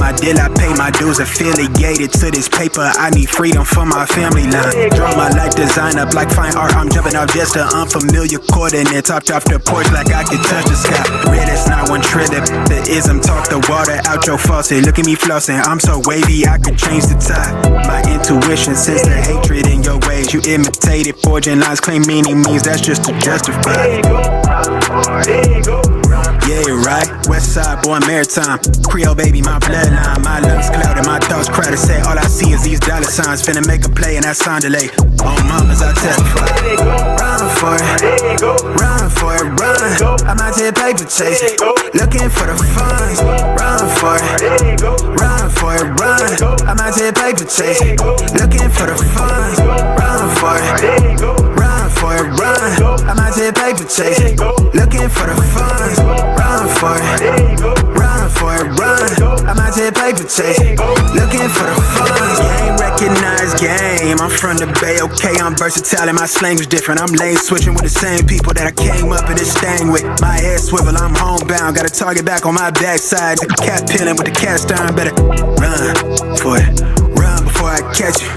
my deal, I pay my dues. Affiliated to this paper, I need freedom for my family line. Draw my life design up like fine art. I'm jumping off just an unfamiliar coordinate. Topped off the porch like I could touch the sky. Red, it's not one trill. The ism talk the water out your faucet. Look at me flossing, I'm so wavy, I could change the tide. My intuition sense the hatred in your ways. You imitated, forging lines, claim meaning means that's just to justify. Yeah, right. West side, born maritime. Creole baby, my bloodline. My lungs clouded, my thoughts crowded. Say all I see is these dollar signs. Finna make a play and that sound delay. On mamas, I testify. Run for it, run for it, run. I'm out here paper chasing, looking for the funds. Run for it, run for it, run. I'm out here paper chasing, looking for the funds. Run for it, run for it, run. I'm out here paper chasing, looking for the funds. Run for it, run for it, run. I'm out here paper chasing, looking for the funds. Game recognized game. I'm from the Bay, okay, I'm versatile and my slang is different. I'm lane switching with the same people that I came up in this thing with. My head swivel, I'm homebound, got a target back on my backside. The cat peeling with the cast iron, better run for it, run before I catch you.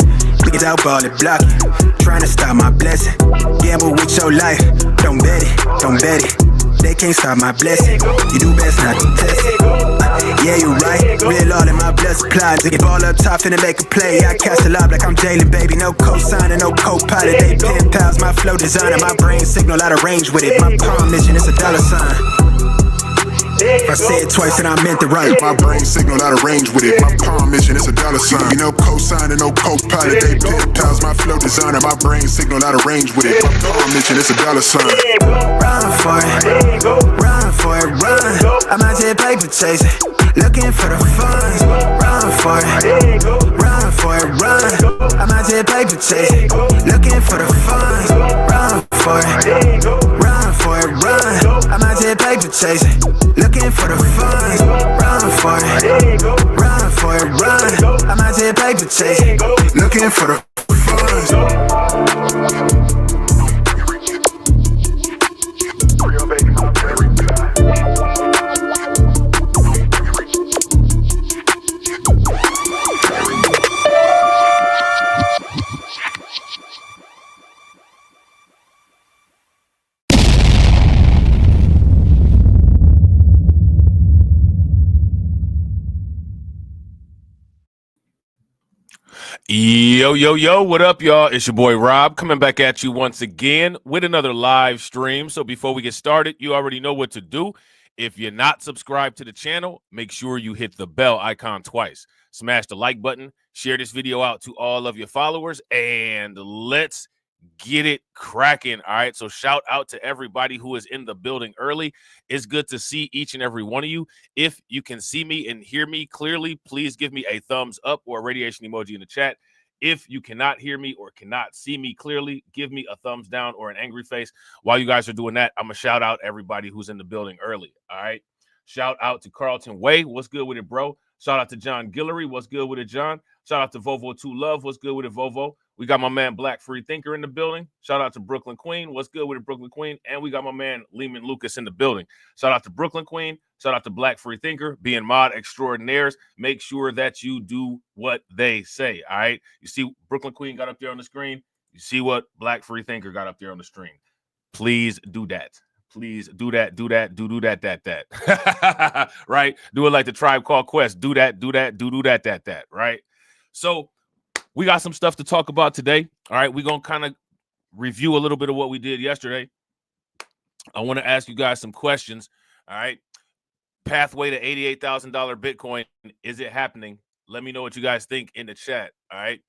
Niggas out ball it, block it, trying to stop my blessing. Gamble with your life, don't bet it, don't bet it. They can't stop my blessing, you do best not to test it. Yeah, you right, real all in my blood supply. Get ball up top, finna make a play. I cast a lob like I'm Jalen, baby. No co-signer, no co-pilot. They pen pals, my flow designer. My brain signal out of range with it. My palm mission is a dollar sign. If I say it twice and I meant it right. My brain signal out of range with it. My palm mission is a dollar sign. You know co-signer, no co-pilot. They pen pals, my flow designer. My brain signal out of range with it. My palm mission is a dollar sign. Run for it, run for it, run. I'm out here paper chasing, looking for the funds. Run for it, run for it, run. I'm out here paper chasing, looking for the funds. Run for it, run for it, run. I'm out here paper chasing, looking for the funds. Run for it, run for it, run. I'm out here paper chasing, looking for the funds. Yo, what up, y'all? It's your boy Rob coming back at you once again with another live stream. So before we get started, you already know what to do. If you're not subscribed to the channel, make sure you hit the bell icon twice. Smash the like button, share this video out to all of your followers, and let's get it cracking. All right, so shout out to everybody who is in the building early. It's good to see each and every one of you. If you can see me and hear me clearly, please give me a thumbs up or a radiation emoji in the chat. If you cannot hear me or cannot see me clearly, give me a thumbs down or an angry face. While you guys are doing that, I'm gonna shout out everybody who's in the building early. All right, shout out to Carlton Way, what's good with it, bro? Shout out to John Guillory, what's good with it, John? Shout out to Vovo 2 Love, what's good with it, Vovo? We got my man Black Free Thinker in the building. Shout out to Brooklyn Queen. What's good with it, Brooklyn Queen? And we got my man Lehman Lucas in the building. Shout out to Brooklyn Queen. Shout out to Black Free Thinker, being mod extraordinaires. Make sure that you do what they say, all right? You see Brooklyn Queen got up there on the screen. You see what Black Free Thinker got up there on the screen. Please do that. Please do that, do that. Right? Do it like the Tribe Called Quest. Do that, right? So we got some stuff to talk about today. All right, we're going to kind of review a little bit of what we did yesterday. I want to ask you guys some questions. All right, pathway to $88,000 Bitcoin. Is it happening? Let me know what you guys think in the chat. All right,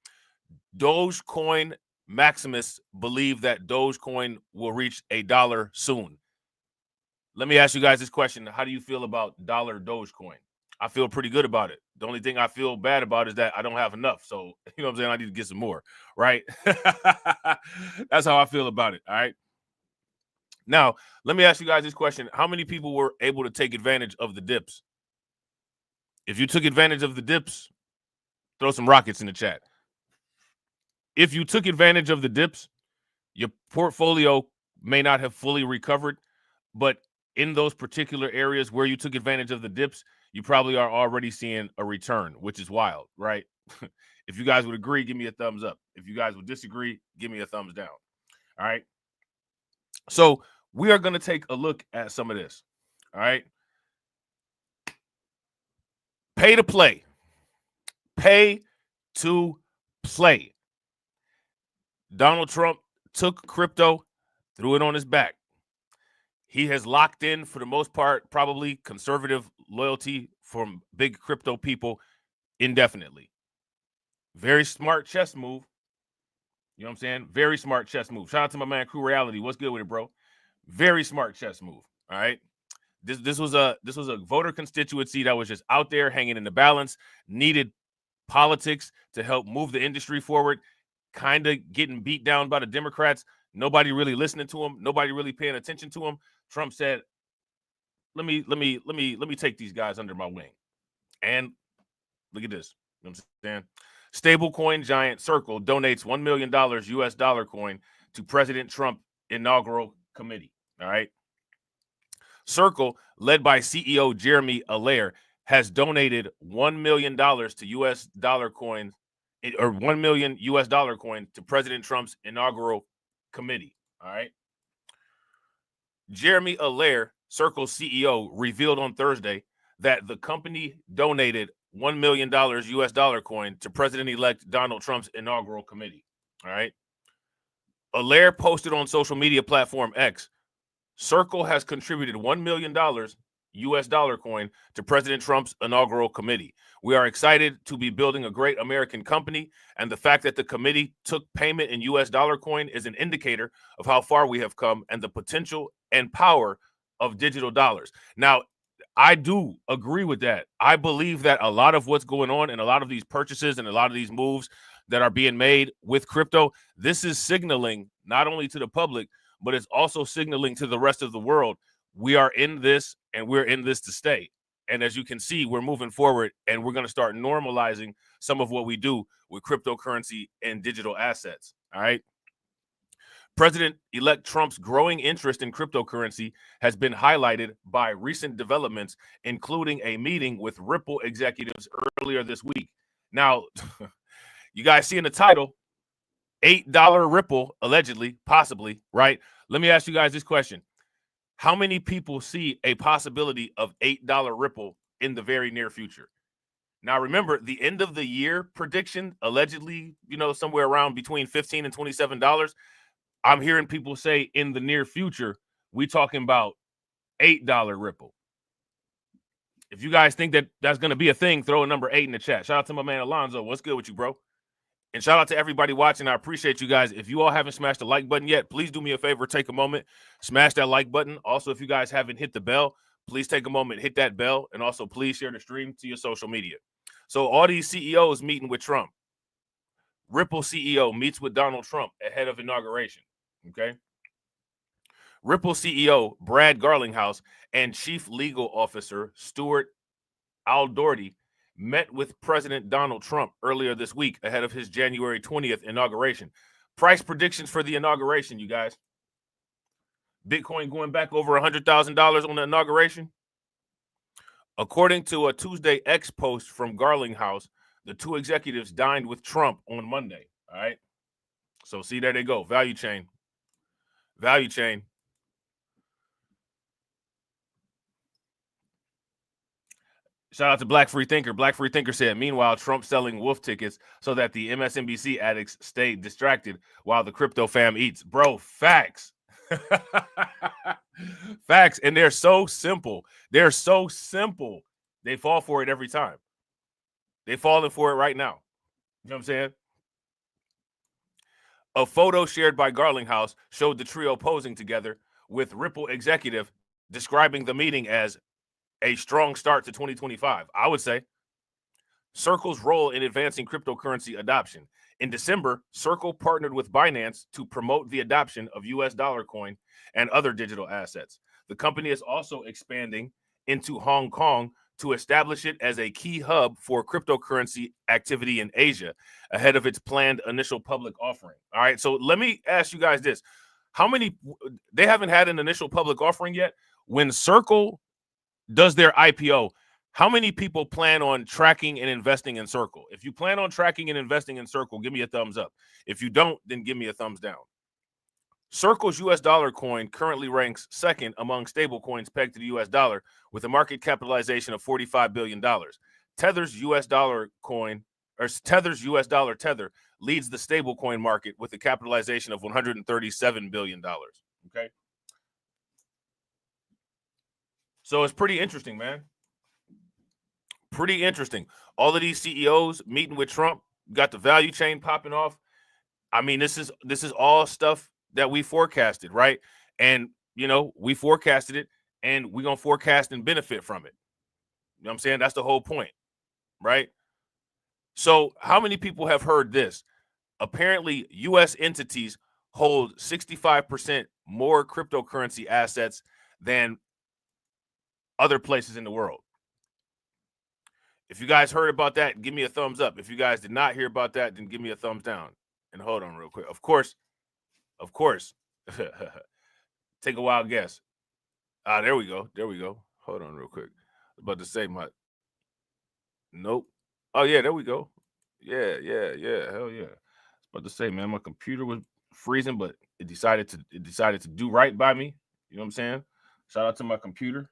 DOGECOIN Maximus believe that Dogecoin will reach $1 soon. Let me ask you guys this question. How do you feel about dollar Dogecoin? I feel pretty good about it. The only thing I feel bad about is that I don't have enough. So, you know what I'm saying? I need to get some more, right? That's how I feel about it, all right? Now, let me ask you guys this question. How many people were able to take advantage of the dips? If you took advantage of the dips, throw some rockets in the chat. If you took advantage of the dips, your portfolio may not have fully recovered, but in those particular areas where you took advantage of the dips, you probably are already seeing a return, which is wild, right? If you guys would agree, give me a thumbs up. If you guys would disagree, give me a thumbs down. All right. So we are going to take a look at some of this. All right. Pay to play. Pay to play. Donald Trump took crypto, threw it on his back. He has locked in, for the most part, probably conservative loyalty from big crypto people indefinitely. Very smart chess move. You know what I'm saying? Very smart chess move. Shout out to my man Crew Reality. What's good with it, bro? Very smart chess move. All right. This was a voter constituency that was just out there hanging in the balance, needed politics to help move the industry forward, kind of getting beat down by the Democrats. Nobody really listening to him. Nobody really paying attention to him. Trump said, let me take these guys under my wing. And look at this. You know what I'm saying? Stablecoin giant Circle donates $1 million US dollar coin to President Trump inaugural committee. All right. Circle, led by CEO Jeremy Allaire, has donated $1 million to US dollar coin, or $1 million US dollar coin to President Trump's inaugural committee. All right. Jeremy Allaire, Circle's CEO, revealed on Thursday that the company donated $1 million US dollar coin to President-elect Donald Trump's inaugural committee. All right. Allaire posted on social media platform X, Circle has contributed $1 million US dollar coin to President Trump's inaugural committee. We are excited to be building a great American company, and the fact that the committee took payment in US dollar coin is an indicator of how far we have come and the potential and power of digital dollars. Now, I do agree with that. I believe that a lot of what's going on and a lot of these purchases and a lot of these moves that are being made with crypto, this is signaling not only to the public, but it's also signaling to the rest of the world, we are in this and we're in this to stay. And as you can see, we're moving forward and we're going to start normalizing some of what we do with cryptocurrency and digital assets. All right. President-elect Trump's growing interest in cryptocurrency has been highlighted by recent developments, including a meeting with Ripple executives earlier this week. Now, you guys see in the title, $8 Ripple, allegedly, possibly, right? Let me ask you guys this question. How many people see a possibility of $8 Ripple in the very near future? Now, remember, the end of the year prediction, allegedly, somewhere around between $15 and $27. I'm hearing people say in the near future, we talking about $8 Ripple. If you guys think that that's going to be a thing, throw a number 8 in the chat. Shout out to my man Alonzo. What's good with you, bro? And shout out to everybody watching. I appreciate you guys. If you all haven't smashed the like button yet, please do me a favor. Take a moment, smash that like button. Also, if you guys haven't hit the bell, please take a moment, hit that bell. And also, please share the stream to your social media. So all these CEOs meeting with Trump. Ripple CEO meets with Donald Trump ahead of inauguration. Okay. Ripple CEO Brad Garlinghouse and Chief Legal Officer Stuart Aldoherty met with President Donald Trump earlier this week ahead of his January 20th inauguration. Price predictions for the inauguration, you guys. Bitcoin going back over $100,000 on the inauguration. According to a Tuesday X post from Garlinghouse, the two executives dined with Trump on Monday. All right. So see, there they go. Value chain. Value chain. Shout out to Black Free Thinker. Black Free Thinker said, meanwhile, Trump selling wolf tickets so that the MSNBC addicts stay distracted while the crypto fam eats. Bro, facts. Facts. And they're so simple. They're so simple. They fall for it every time. They're falling for it right now. You know what I'm saying? A photo shared by Garlinghouse showed the trio posing together with Ripple executive describing the meeting as a strong start to 2025. I would say Circle's role in advancing cryptocurrency adoption. In December, Circle partnered with Binance to promote the adoption of US dollar coin and other digital assets. The company is also expanding into Hong Kong to establish it as a key hub for cryptocurrency activity in Asia ahead of its planned initial public offering. All right, so let me ask you guys this. They haven't had an initial public offering yet. When Circle does their IPO, How many people plan on tracking and investing in Circle? If you plan on tracking and investing in Circle, give me a thumbs up. If you don't, then give me a thumbs down. Circle's US dollar coin currently ranks second among stable coins pegged to the US dollar with a market capitalization of $45 billion. Tether's US dollar coin, or Tether's US dollar Tether, leads the stable coin market with a capitalization of $137 billion. Okay. So it's pretty interesting, man. Pretty interesting. All of these CEOs meeting with Trump, got the value chain popping off. I mean, this is all stuff that we forecasted, right? And, you know, we forecasted it and we're going to forecast and benefit from it. You know what I'm saying? That's the whole point, right? So how many people have heard this? Apparently, U.S. entities hold 65% more cryptocurrency assets than other places in the world. If you guys heard about that, give me a thumbs up. If you guys did not hear about that, then give me a thumbs down. And hold on real quick. Of course. Take a wild guess. There we go. Hold on real quick. I was about to say my. Nope. Oh yeah, there we go. Yeah. Hell yeah. I was about to say, man, my computer was freezing, but it decided to do right by me. You know what I'm saying? Shout out to my computer.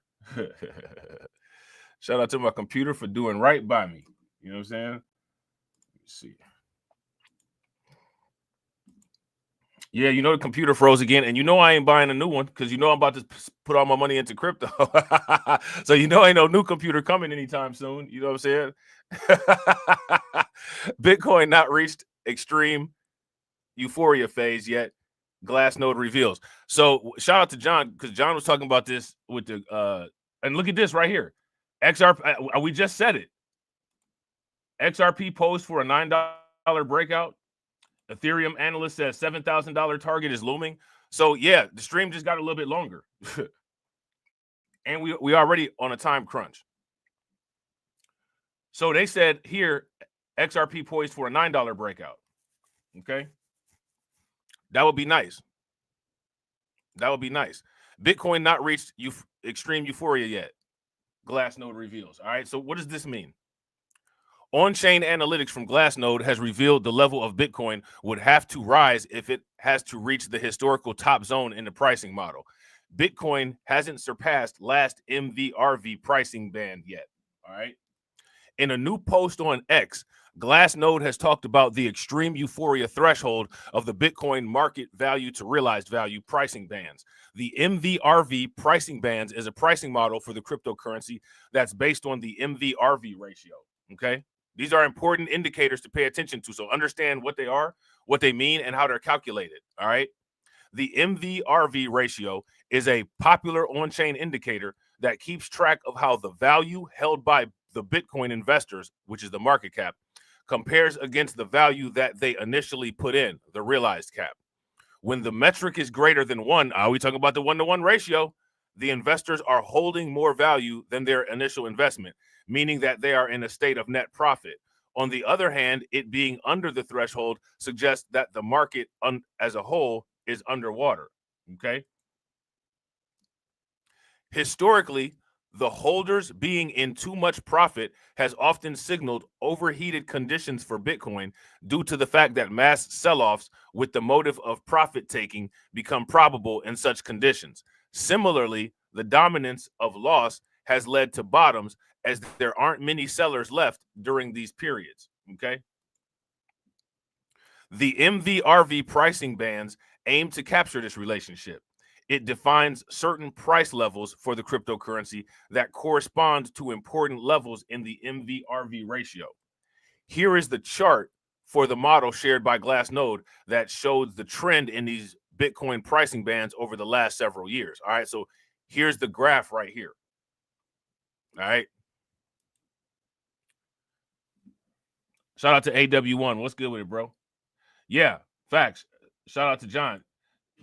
Shout out to my computer for doing right by me. You know what I'm saying? Let me see. Yeah, you know the computer froze again, and you know I ain't buying a new one because you know I'm about to put all my money into crypto. So you know ain't no new computer coming anytime soon. You know what I'm saying? Bitcoin not reached extreme euphoria phase yet. Glassnode reveals. So shout out to John because John was talking about this with the and look at this right here. XRP. We just said it. XRP posed for a $9 breakout. Ethereum analyst says $7,000 target is looming. So yeah, the stream just got a little bit longer. And we already on a time crunch. So they said here, XRP poised for a $9 breakout. Okay. That would be nice. Bitcoin not reached extreme euphoria yet. Glassnode reveals. All right. So what does this mean? On-chain analytics from Glassnode has revealed the level of Bitcoin would have to rise if it has to reach the historical top zone in the pricing model. Bitcoin hasn't surpassed last MVRV pricing band yet. All right. In a new post on X, Glassnode has talked about the extreme euphoria threshold of the Bitcoin market value to realized value pricing bands. The MVRV pricing bands is a pricing model for the cryptocurrency that's based on the MVRV ratio. Okay. These are important indicators to pay attention to. So understand what they are, what they mean, and how they're calculated. All right. The MVRV ratio is a popular on-chain indicator that keeps track of how the value held by the Bitcoin investors, which is the market cap, compares against the value that they initially put in, the realized cap. When the metric is greater than 1, are we talking about the 1-to-1 ratio? The investors are holding more value than their initial investment, meaning that they are in a state of net profit. On the other hand, it being under the threshold suggests that the market as a whole is underwater. Okay. Historically, the holders being in too much profit has often signaled overheated conditions for Bitcoin due to the fact that mass sell-offs with the motive of profit taking become probable in such conditions. Similarly, the dominance of loss has led to bottoms as there aren't many sellers left during these periods. Okay. The MVRV pricing bands aim to capture this relationship. It defines certain price levels for the cryptocurrency that correspond to important levels in the MVRV ratio. Here is the chart for the model shared by Glassnode that shows the trend in these Bitcoin pricing bands over the last several years. All right, so here's the graph right here. All right. Shout out to AW1. What's good with it, bro? Yeah, facts. Shout out to John.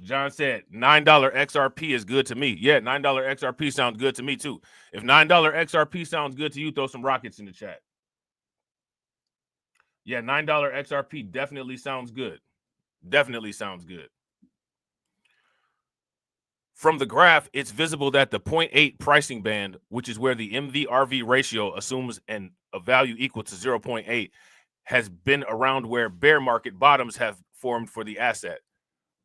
John said $9 XRP is good to me. Yeah, $9 XRP sounds good to me too. If $9 XRP sounds good to you, throw some rockets in the chat. Yeah, $9 XRP definitely sounds good. Definitely sounds good. From the graph, it's visible that the 0.8 pricing band, which is where the MV-RV ratio assumes a value equal to 0.8, has been around where bear market bottoms have formed for the asset.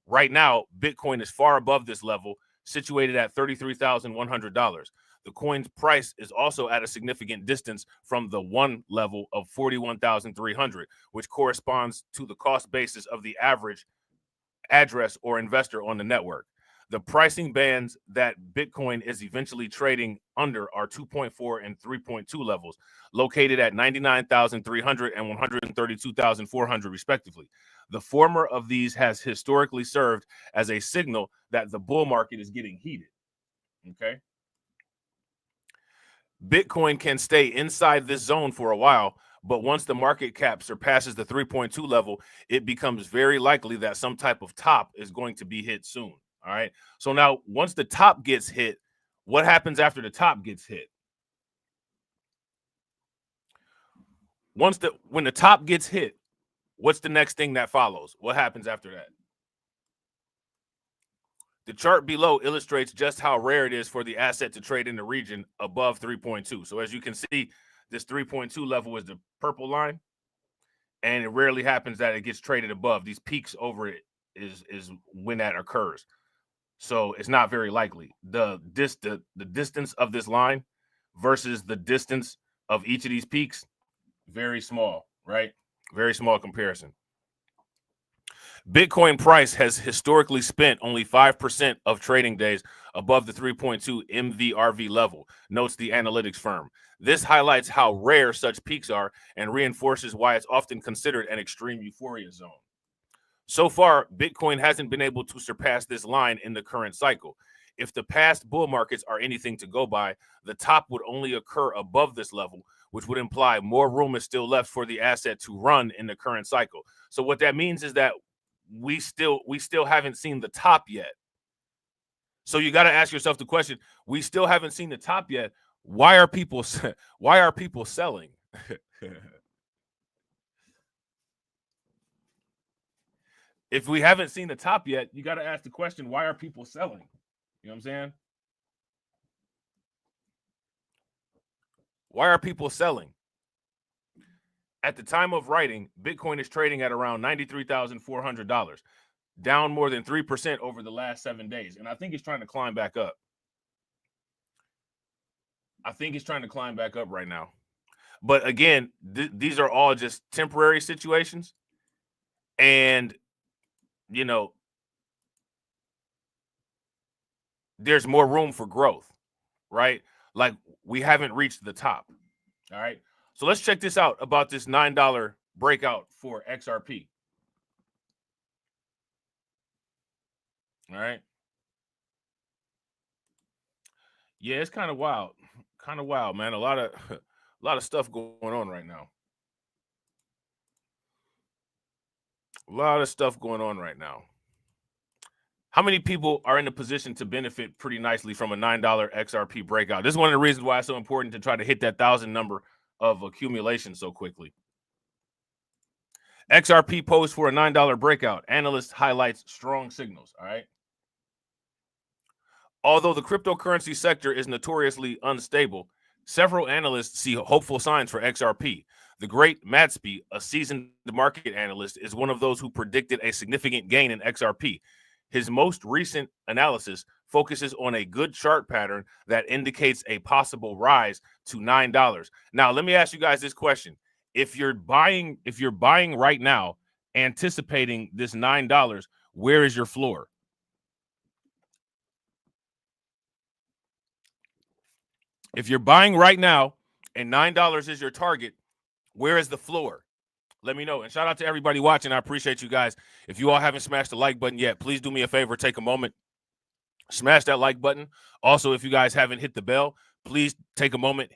Right now, Bitcoin is far above this level, situated at $33,100. The coin's price is also at a significant distance from the one level of $41,300, which corresponds to the cost basis of the average address or investor on the network. The pricing bands that Bitcoin is eventually trading under are 2.4 and 3.2 levels, located at 99,300 and 132,400 respectively. The former of these has historically served as a signal that the bull market is getting heated. Okay. Bitcoin can stay inside this zone for a while, but once the market cap surpasses the 3.2 level, it becomes very likely that some type of top is going to be hit soon. All right. So now once the top gets hit, what happens after the top gets hit? When the top gets hit, what's the next thing that follows? What happens after that? The chart below illustrates just how rare it is for the asset to trade in the region above 3.2. So as you can see, this 3.2 level is the purple line, and it rarely happens that it gets traded above. These peaks over it is when that occurs. So it's not very likely. The distance of this line versus the distance of each of these peaks, very small, right? Very small comparison. Bitcoin price has historically spent only 5% of trading days above the 3.2 MV-RV level, notes the analytics firm. This highlights how rare such peaks are and reinforces why it's often considered an extreme euphoria zone. So far, Bitcoin hasn't been able to surpass this line in the current cycle. If the past bull markets are anything to go by, the top would only occur above this level, which would imply more room is still left for the asset to run in the current cycle. So what that means is that we still haven't seen the top yet. So you got to ask yourself the question, we still haven't seen the top yet. Why are people selling? If we haven't seen the top yet, you got to ask the question, why are people selling? You know what I'm saying? Why are people selling? At the time of writing, Bitcoin is trading at around $93,400, down more than 3% over the last 7 days. And I think it's trying to climb back up. I think it's trying to climb back up right now. But again, these are all just temporary situations. And, you know, there's more room for growth, right? Like we haven't reached the top. All right. So let's check this out about this $9 breakout for XRP. All right. Yeah, it's kind of wild. Kind of wild, man. A lot of stuff going on right now. A lot of stuff going on right now. How many people are in a position to benefit pretty nicely from a $9 XRP breakout? This is one of the reasons why it's so important to try to hit that 1,000 number of accumulation so quickly. XRP posed for a $9 breakout. Analyst highlights strong signals. All right. Although the cryptocurrency sector is notoriously unstable, several analysts see hopeful signs for XRP. The great Matsby, a seasoned market analyst, is one of those who predicted a significant gain in XRP. His most recent analysis focuses on a good chart pattern that indicates a possible rise to $9. Now, let me ask you guys this question. If you're buying right now, anticipating this $9, where is your floor? If you're buying right now and $9 is your target, where is the floor? Let me know. And shout out to everybody watching. I appreciate you guys. If you all haven't smashed the like button yet, please do me a favor. Take a moment. Smash that like button. Also, if you guys haven't hit the bell, please take a moment,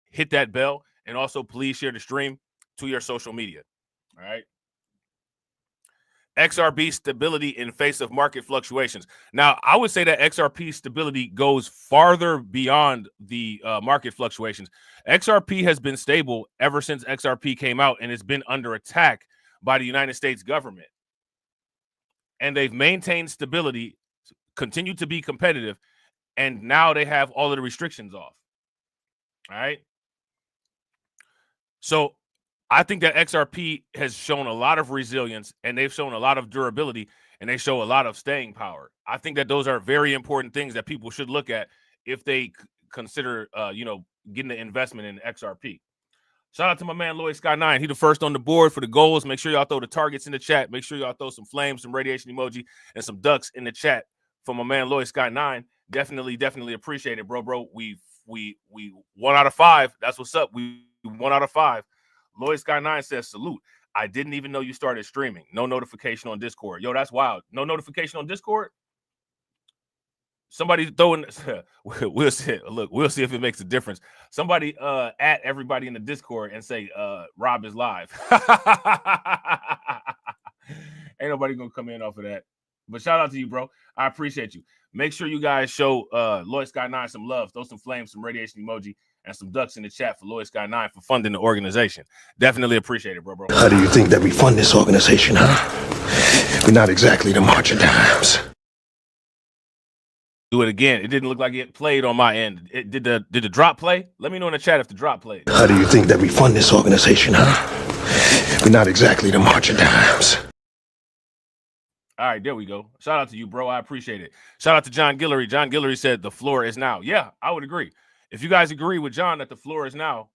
hit that bell. And also, please share the stream to your social media. All right. XRP stability in face of market fluctuations. Now, I would say that XRP stability goes farther beyond the market fluctuations. XRP has been stable ever since XRP came out, and it's been under attack by the United States government. And they've maintained stability continue to be competitive, and now they have all of the restrictions off. All right. So I think that XRP has shown a lot of resilience, and they've shown a lot of durability, and they show a lot of staying power. I think that those are very important things that people should look at if they consider, getting the investment in XRP. Shout out to my man, Lloyd Sky 9. He the first on the board for the goals. Make sure y'all throw the targets in the chat. Make sure y'all throw some flames, some radiation emoji, and some ducks in the chat for my man, Lloyd Sky 9. Definitely appreciate it, bro. We 1 out of 5. That's what's up. We 1 out of 5. Lloyd Sky 9 says, salute. I didn't even know you started streaming. No notification on Discord. Yo, that's wild. No notification on Discord? Somebody throwing we'll see. Look, we'll see if it makes a difference. Somebody at everybody in the Discord and say Robb is live. Ain't nobody gonna come in off of that. But shout out to you, bro. I appreciate you. Make sure you guys show Lloyd Sky 9 some love. Throw some flames, some radiation emoji, and some ducks in the chat for Lloyd Sky 9 for funding the organization. Definitely appreciate it, bro. How do you think that we fund this organization, huh? We're not exactly the March of Dimes. Do it again. It didn't look like it played on my end. Did the drop play? Let me know in the chat if the drop played. How do you think that we fund this organization, huh? We're not exactly the March of Dimes. All right, there we go. Shout out to you, bro. I appreciate it. Shout out to John Guillory. John Guillory said the floor is now. Yeah, I would agree. If you guys agree with John that the floor is now,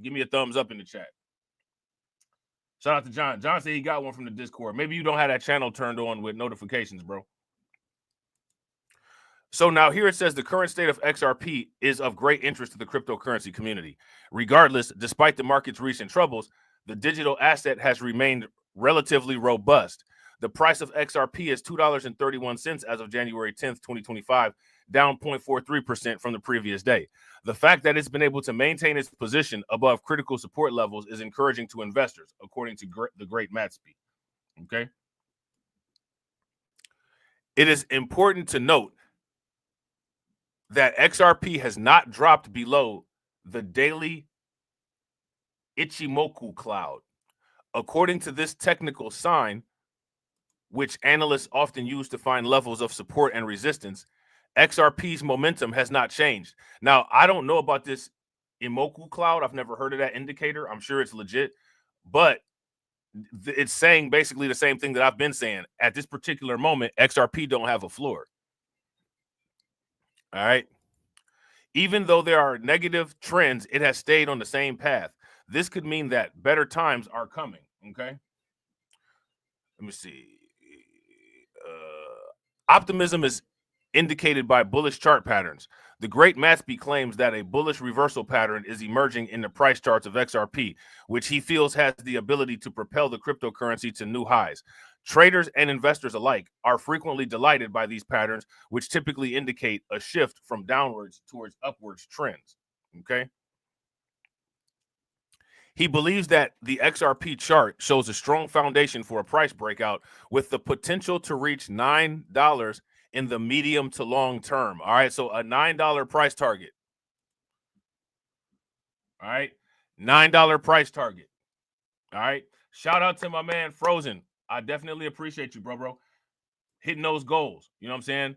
give me a thumbs up in the chat. Shout out to John. John said he got one from the Discord. Maybe you don't have that channel turned on with notifications, bro. So now here it says the current state of XRP is of great interest to the cryptocurrency community. Regardless, despite the market's recent troubles, the digital asset has remained relatively robust. The price of XRP is $2.31 as of January 10th, 2025, down 0.43% from the previous day. The fact that it's been able to maintain its position above critical support levels is encouraging to investors, according to the great Matsby. Okay. It is important to note that XRP has not dropped below the daily Ichimoku cloud. According to this technical sign, which analysts often use to find levels of support and resistance, XRP's momentum has not changed. Now, I don't know about this Imoku cloud. I've never heard of that indicator. I'm sure it's legit, but it's saying basically the same thing that I've been saying. At this particular moment, XRP don't have a floor. All right. Even though there are negative trends, it has stayed on the same path. This could mean that better times are coming. Okay. Let me see. Optimism is indicated by bullish chart patterns. The great Matsby claims that a bullish reversal pattern is emerging in the price charts of XRP, which he feels has the ability to propel the cryptocurrency to new highs. Traders and investors alike are frequently delighted by these patterns, which typically indicate a shift from downwards towards upwards trends. Okay. He believes that the XRP chart shows a strong foundation for a price breakout with the potential to reach $9 in the medium to long term. All right, so a $9 price target. All right, $9 price target. All right, shout out to my man Frozen. I definitely appreciate you, bro. Hitting those goals. You know what I'm saying?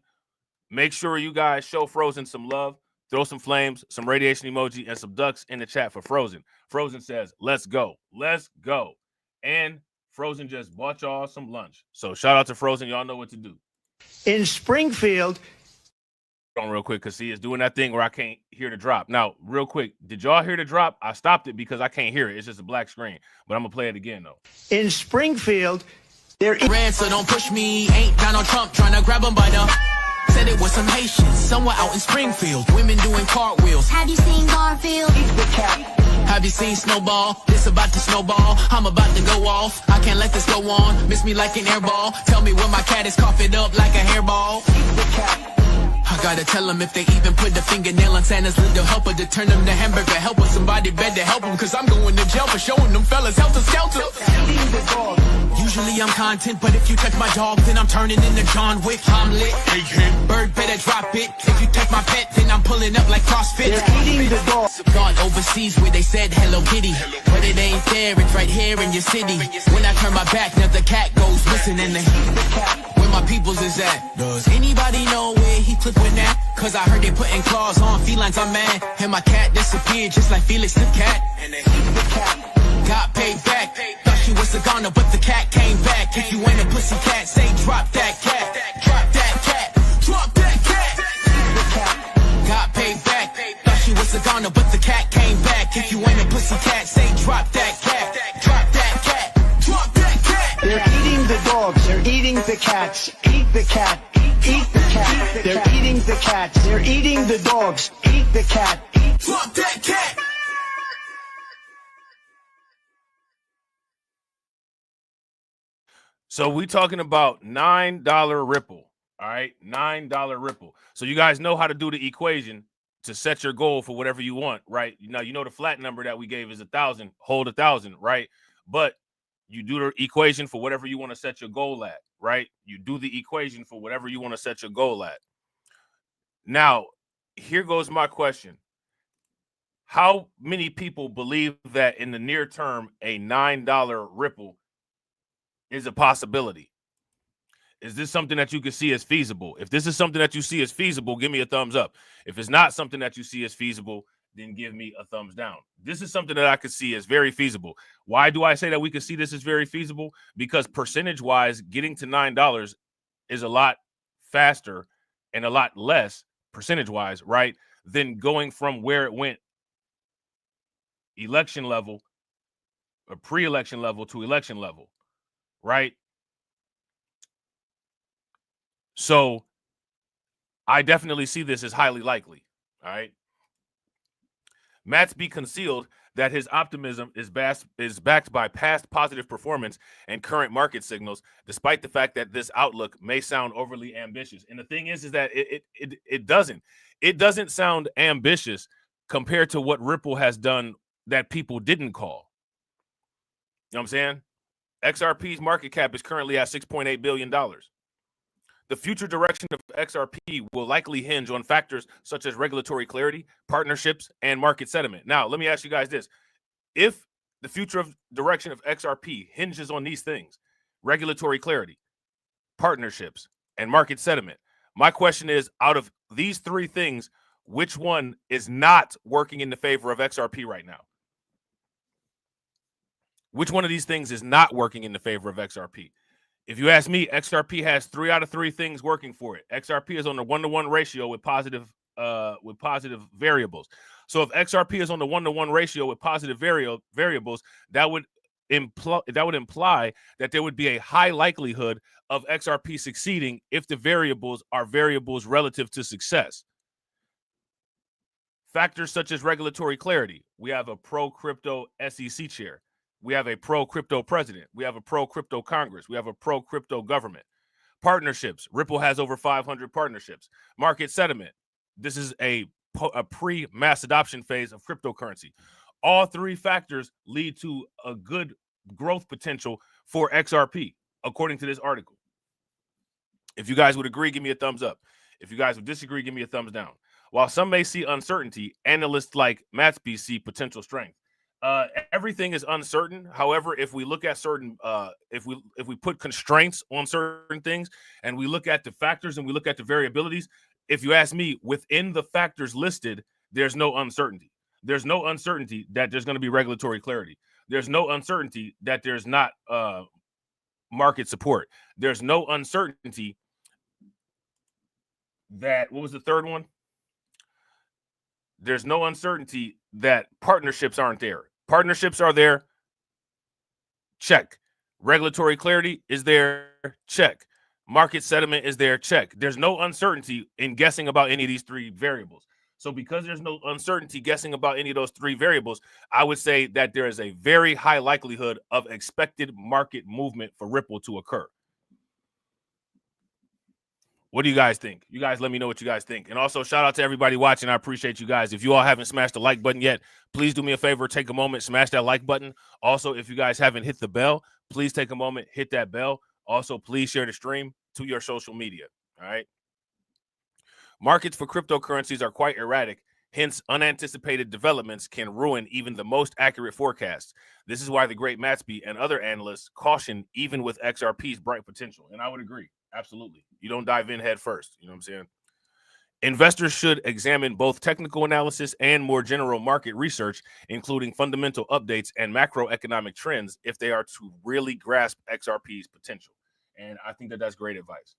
Make sure you guys show Frozen some love. Throw some flames, some radiation emoji, and some ducks in the chat for Frozen. Frozen says, let's go. Let's go. And Frozen just bought y'all some lunch. So shout out to Frozen. Y'all know what to do. In Springfield. On real quick, because see, it's doing that thing where I can't hear the drop. Now, real quick, did y'all hear the drop? I stopped it because I can't hear it. It's just a black screen. But I'm going to play it again, though. In Springfield, there red, so don't push me. Ain't Donald Trump trying to grab him by the... Said it was some Haitians somewhere out in Springfield. Women doing cartwheels. Have you seen Garfield? Have you seen Snowball? This about to snowball. I'm about to go off. I can't let this go on. Miss me like an airball. Tell me when my cat is coughing up like a hairball. I gotta tell them if they even put the fingernail on Santa's little helper to turn them to hamburger helper. Somebody better help them, cause I'm going to jail for showing them fellas helter skelter. Usually I'm content, but if you touch my dog, then I'm turning into John Wick. I'm lit. Bird better drop it. If you touch my pet, then I'm pulling up like CrossFit. they're eating the dog. Gone overseas where they said Hello Kitty, but it ain't there, it's right here in your city. When I turn my back, now the cat goes missing in the when my peoples is at? Does anybody know where he clipping at? Cause I heard they putting claws on felines, I'm mad. And my cat disappeared just like Felix the cat. And they eat the cat. Got paid back. Thought she was a goner, but the cat came back. If you ain't a pussy cat, say drop that cat. Drop that cat. Drop that cat. Got paid back. Thought she was a goner, but the cat came back. If you ain't a pussy cat, say drop that cat. Drop that cat. Drop that cat. They're eating the dogs. They're eating the cats. Eat the cat. Eat the cat. They're eating the cats. They're eating the dogs. Eat the cat. Drop that cat. So we talking about $9 Ripple, all right? $9 Ripple. So you guys know how to do the equation to set your goal for whatever you want, right? Now, you know the flat number that we gave is 1,000, hold 1,000, right? But you do the equation for whatever you want to set your goal at, right? You do the equation for whatever you want to set your goal at. Now, here goes my question. How many people believe that in the near term, a $9 Ripple is a possibility? Is this something that you can see as feasible? If this is something that you see as feasible, give me a thumbs up. If it's not something that you see as feasible, then give me a thumbs down. This is something that I could see as very feasible. Why do I say that we could see this as very feasible? Because percentage-wise, getting to $9 is a lot faster and a lot less percentage-wise, right, than going from where it went election level or pre-election level to election level. Right? So I definitely see this as highly likely. All right. Matsby concealed that his optimism is backed by past positive performance and current market signals, despite the fact that this outlook may sound overly ambitious. And the thing is that it doesn't sound ambitious compared to what Ripple has done that people didn't call. You know what I'm saying? XRP's market cap is currently at $6.8 billion. The future direction of XRP will likely hinge on factors such as regulatory clarity, partnerships, and market sentiment. Now, let me ask you guys this. If the future of direction of XRP hinges on these things, regulatory clarity, partnerships, and market sentiment, my question is, out of these three things, which one is not working in the favor of XRP right now? Which one of these things is not working in the favor of XRP? If you ask me, XRP has 3 out of 3 things working for it. XRP is on the 1-to-1 ratio with positive variables. So if XRP is on the 1-to-1 ratio with positive variables, that would imply that there would be a high likelihood of XRP succeeding if the variables are variables relative to success. Factors such as regulatory clarity. We have a pro-crypto SEC chair. We have a pro-crypto president. We have a pro-crypto Congress. We have a pro-crypto government. Partnerships. Ripple has over 500 partnerships. Market sentiment. This is a pre-mass adoption phase of cryptocurrency. All 3 factors lead to a good growth potential for XRP, according to this article. If you guys would agree, give me a thumbs up. If you guys would disagree, give me a thumbs down. While some may see uncertainty, analysts like Matsby see potential strength. Everything is uncertain. However, if we look at certain, if we put constraints on certain things and we look at the factors and we look at the variabilities, if you ask me, within the factors listed, there's no uncertainty. There's no uncertainty that there's going to be regulatory clarity. There's no uncertainty that there's not market support. There's no uncertainty that, what was the third one? There's no uncertainty that partnerships aren't there. Partnerships are there. Check. Regulatory clarity is there. Check. Market sentiment is there. Check. There's no uncertainty in guessing about any of these 3 variables. So because there's no uncertainty guessing about any of those 3 variables, I would say that there is a very high likelihood of expected market movement for Ripple to occur. What do you guys think? You guys let me know what you guys think. And also, shout out to everybody watching. I appreciate you guys. If you all haven't smashed the like button yet, please do me a favor. Take a moment, smash that like button. Also, if you guys haven't hit the bell, please take a moment, hit that bell. Also, please share the stream to your social media. All right. Markets for cryptocurrencies are quite erratic. Hence, unanticipated developments can ruin even the most accurate forecasts. This is why the great Matsby and other analysts caution even with XRP's bright potential. And I would agree. Absolutely. You don't dive in head first. You know what I'm saying? Investors should examine both technical analysis and more general market research, including fundamental updates and macroeconomic trends, if they are to really grasp XRP's potential. And I think that that's great advice.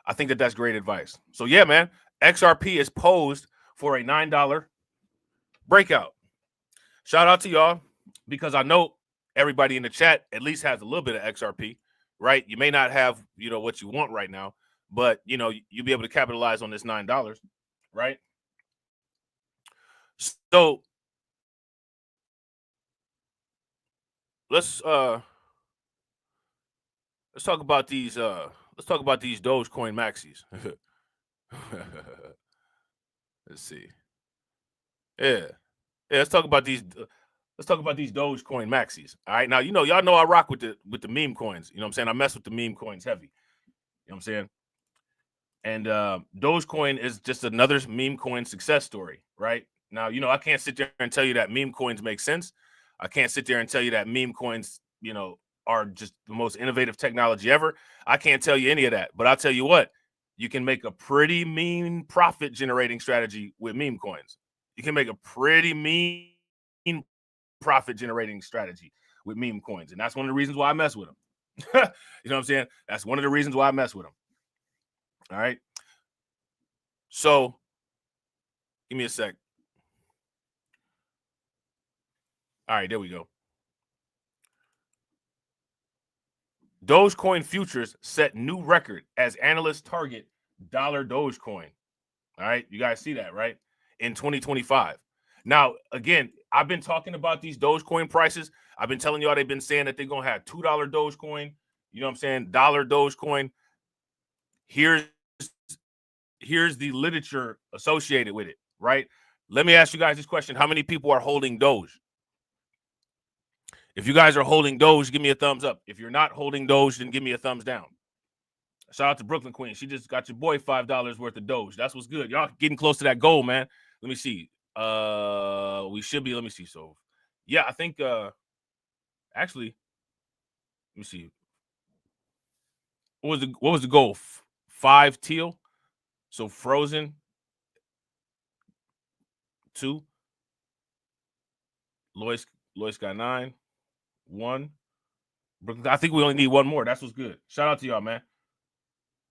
I think that that's great advice. So, yeah, man, XRP is posed for a $9 breakout. Shout out to y'all, because I know everybody in the chat at least has a little bit of XRP, right? You may not have, what you want right now, but, you'll be able to capitalize on this $9, right? So let's talk about these DOGECOIN Maxis. Let's see. Yeah, let's talk about these DOGECOIN Maxis. All right. Now, y'all know I rock with the meme coins. You know what I'm saying? I mess with the meme coins heavy. You know what I'm saying? And Dogecoin is just another meme coin success story, right? Now, I can't sit there and tell you that meme coins make sense. I can't sit there and tell you that meme coins, are just the most innovative technology ever. I can't tell you any of that. But I'll tell you what, you can make a pretty mean profit generating strategy with meme coins. You can make a pretty mean profit generating strategy with meme coins. And that's one of the reasons why I mess with them. You know what I'm saying? That's one of the reasons why I mess with them. All right. So give me a sec. All right, there we go. Dogecoin futures set new record as analysts target $Dogecoin. All right, you guys see that, right? In 2025. Now, again, I've been talking about these Dogecoin prices. I've been telling y'all they've been saying that they're going to have $2 Dogecoin. You know what I'm saying? $1 Dogecoin. Here's the literature associated with it, right? Let me ask you guys this question. How many people are holding Doge? If you guys are holding Doge, give me a thumbs up. If you're not holding Doge, then give me a thumbs down. Shout out to Brooklyn Queen. She just got your boy $5 worth of Doge. That's what's good. Y'all getting close to that goal, man. Let me see. We should be. Let me see. So, yeah, I think actually, let me see. What was the goal? 5 teal. So Frozen 2. Lois got 9. 1. I think we only need one more. That's what's good. Shout out to y'all, man.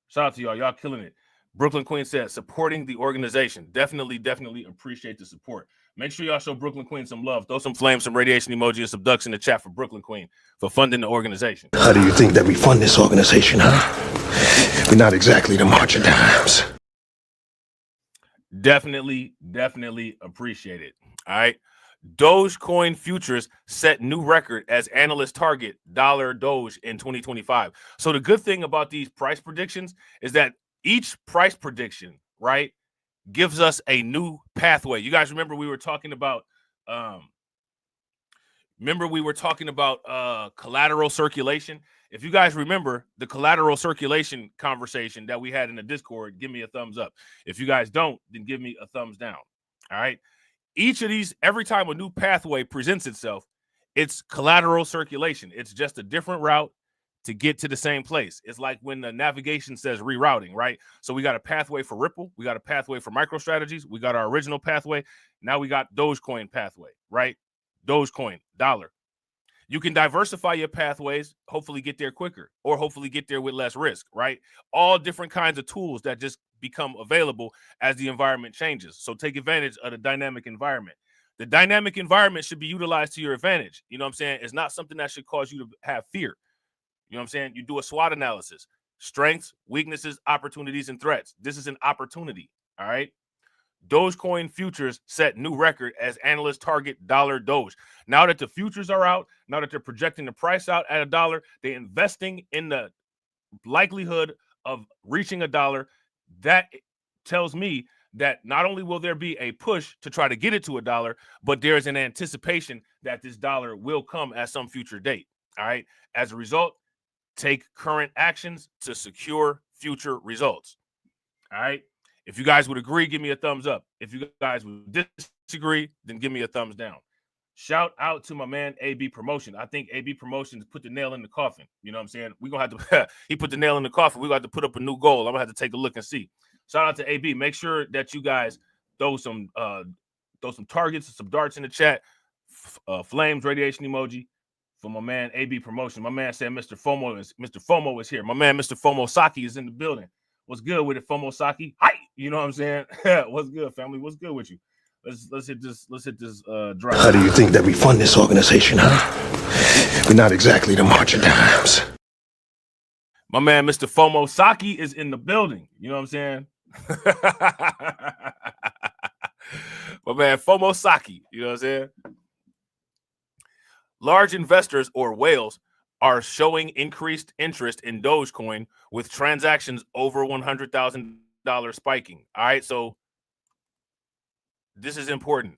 Shout out to y'all. Y'all killing it. Brooklyn Queen said, supporting the organization. Definitely appreciate the support. Make sure y'all show Brooklyn Queen some love. Throw some flames, some radiation emoji, and some ducks in the chat for Brooklyn Queen for funding the organization. How do you think that we fund this organization, huh? We're not exactly the march of dimes. Definitely appreciate it. All right. Dogecoin futures set new record as analysts target $Doge in 2025. So the good thing about these price predictions is that each price prediction, right, gives us a new pathway. You guys remember we were talking about collateral circulation. If you guys remember the collateral circulation conversation that we had in the Discord, give me a thumbs up. If you guys don't, then give me a thumbs down. All right. Each of these, every time a new pathway presents itself, it's collateral circulation. It's just a different route to get to the same place. It's like when the navigation says rerouting, right? So we got a pathway for Ripple. We got a pathway for MicroStrategies. We got our original pathway. Now we got Dogecoin pathway, right? Dogecoin, dollar. You can diversify your pathways, hopefully get there quicker, or hopefully get there with less risk, right? All different kinds of tools that just become available as the environment changes. So take advantage of the dynamic environment. The dynamic environment should be utilized to your advantage. You know what I'm saying? It's not something that should cause you to have fear. You know what I'm saying? You do a SWOT analysis, strengths, weaknesses, opportunities, and threats. This is an opportunity, all right? Dogecoin futures set new record as analysts target $Doge. Now that the futures are out, now that they're projecting the price out at $1, they're investing in the likelihood of reaching $1. That tells me that not only will there be a push to try to get it to $1, but there's an anticipation that this dollar will come at some future date. All right. As a result, take current actions to secure future results. All right. If you guys would agree, give me a thumbs up. If you guys would disagree, then give me a thumbs down. Shout out to my man AB Promotion. I think AB Promotions put the nail in the coffin. You know what I'm saying? We're gonna have to he put the nail in the coffin. We're gonna have to put up a new goal. I'm gonna have to take a look and see. Shout out to AB. Make sure that you guys throw some targets, some darts in the chat. Flames, radiation emoji for my man AB Promotion. My man said Mr. FOMO is here. My man Mr. FOMO Saki is in the building. What's good with it, FOMO Saki? Hi, you know what I'm saying? What's good, family? What's good with you? Let's hit this drive. How do you think that we fund this organization, huh? We're not exactly the March of Dimes. My man Mr. FOMO Saki is in the building. You know what I'm saying? My man FOMO Saki, you know what I'm saying? Large investors or whales are showing increased interest in Dogecoin with transactions over $100,000 spiking. All right, so this is important.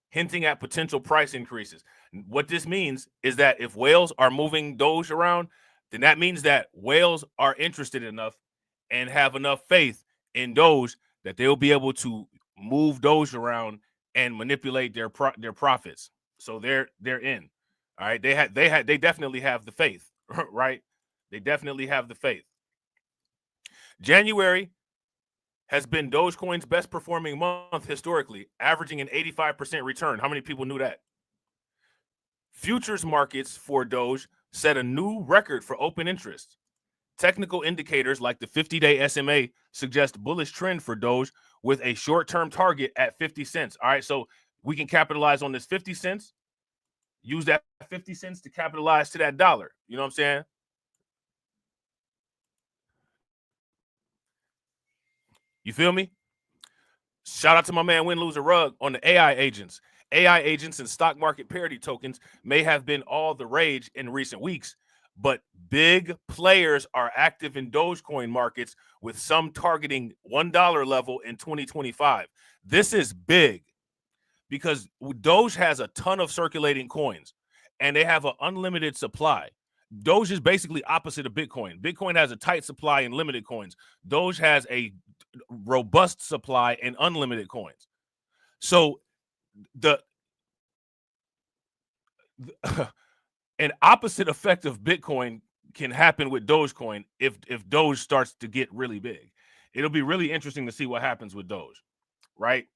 Hinting at potential price increases. What this means is that if whales are moving Doge around, then that means that whales are interested enough and have enough faith in Doge that they'll be able to move Doge around and manipulate their profits. So they're in. All right, they definitely have the faith, right? They definitely have the faith. January has been Dogecoin's best performing month historically, averaging an 85% return. How many people knew that? Futures markets for Doge set a new record for open interest. Technical indicators like the 50-day SMA suggest bullish trend for Doge with a short-term target at 50 cents. All right, so we can capitalize on this 50 cents, use that 50 cents to capitalize to that dollar. You know what I'm saying? You feel me? Shout out to my man Win Loser Rug on the AI agents. AI agents and stock market parity tokens may have been all the rage in recent weeks, but big players are active in Dogecoin markets, with some targeting $1 level in 2025. This is big because Doge has a ton of circulating coins and they have an unlimited supply. Doge is basically opposite of Bitcoin. Bitcoin has a tight supply and limited coins. Doge has a robust supply and unlimited coins. So an opposite effect of Bitcoin can happen with Dogecoin if Doge starts to get really big. It'll be really interesting to see what happens with Doge, right?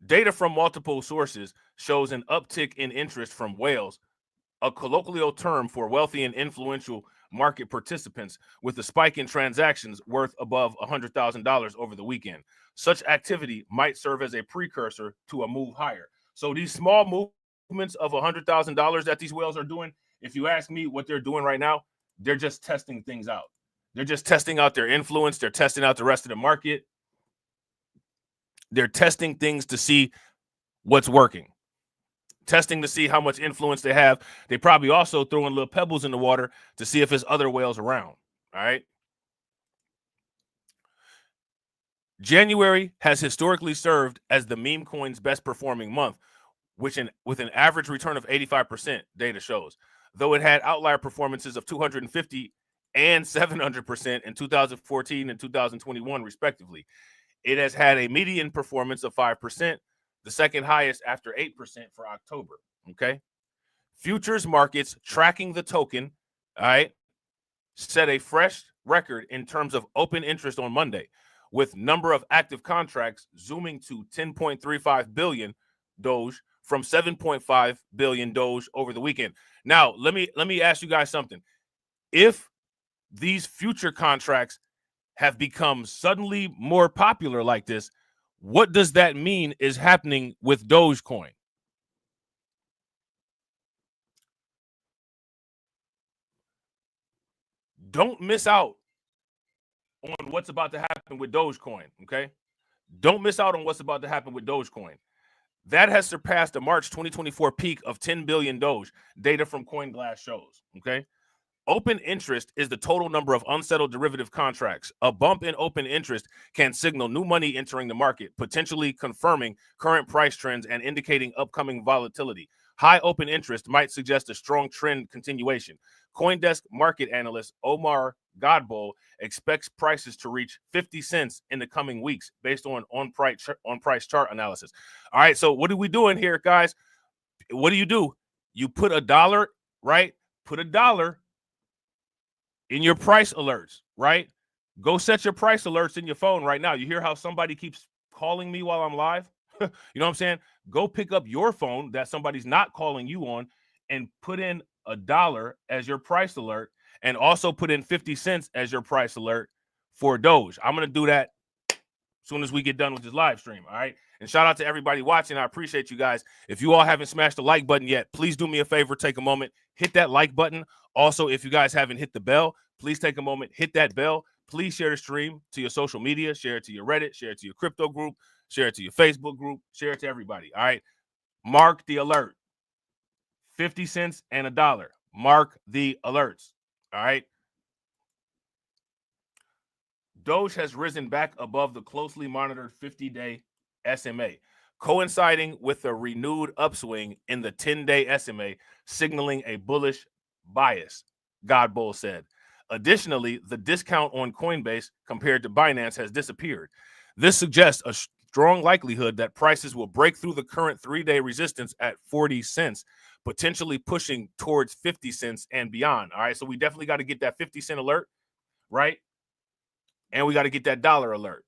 Data from multiple sources shows an uptick in interest from whales, a colloquial term for wealthy and influential market participants, with a spike in transactions worth above $100,000 over the weekend. Such activity might serve as a precursor to a move higher. So these small movements of $100,000 that these whales are doing, if you ask me what they're doing right now, they're just testing things out. They're just testing out their influence. They're testing out the rest of the market. They're testing things to see what's working. Testing to see how much influence they have. They probably also throwing little pebbles in the water to see if there's other whales around. All right. January has historically served as the meme coin's best performing month, with an average return of 85%, data shows. Though it had outlier performances of 250 and 700% in 2014 and 2021, respectively. It has had a median performance of 5%, the second highest after 8% for October. Okay. Futures markets tracking the token, all right, set a fresh record in terms of open interest on Monday, with number of active contracts zooming to 10.35 billion Doge from 7.5 billion Doge over the weekend. Now, let me ask you guys something. If these future contracts have become suddenly more popular like this, what does that mean is happening with Dogecoin? Don't miss out on what's about to happen with Dogecoin, okay? Don't miss out on what's about to happen with Dogecoin. That has surpassed a March 2024 peak of 10 billion Doge, data from CoinGlass shows, okay? Open interest is the total number of unsettled derivative contracts. A bump in open interest can signal new money entering the market, potentially confirming current price trends and indicating upcoming volatility. High open interest might suggest a strong trend continuation. CoinDesk market analyst Omar Godboll expects prices to reach 50 cents in the coming weeks based on price chart analysis. All right, so what are we doing here, guys? What do? You put $1, right? Put $1 in your price alerts, right? Go set your price alerts in your phone right now. You hear how somebody keeps calling me while I'm live? You know what I'm saying? Go pick up your phone that somebody's not calling you on and put in $1 as your price alert, and also put in 50 cents as your price alert for Doge. I'm going to do that as soon as we get done with this live stream, all right? And shout out to everybody watching. I appreciate you guys. If you all haven't smashed the like button yet, please do me a favor, take a moment, hit that like button. Also, if you guys haven't hit the bell, please take a moment, hit that bell. Please share the stream to your social media, share it to your Reddit, share it to your crypto group, share it to your Facebook group, share it to everybody, all right? Mark the alert. 50 cents and $1. Mark the alerts, all right? Doge has risen back above the closely monitored 50-day SMA, coinciding with a renewed upswing in the 10-day SMA, signaling a bullish bias, Godboll said. Additionally, the discount on Coinbase compared to Binance has disappeared. This suggests a strong likelihood that prices will break through the current 3-day resistance at 40 cents, potentially pushing towards 50 cents and beyond. All right, so we definitely got to get that 50 cent alert, right? And we got to get that dollar alert.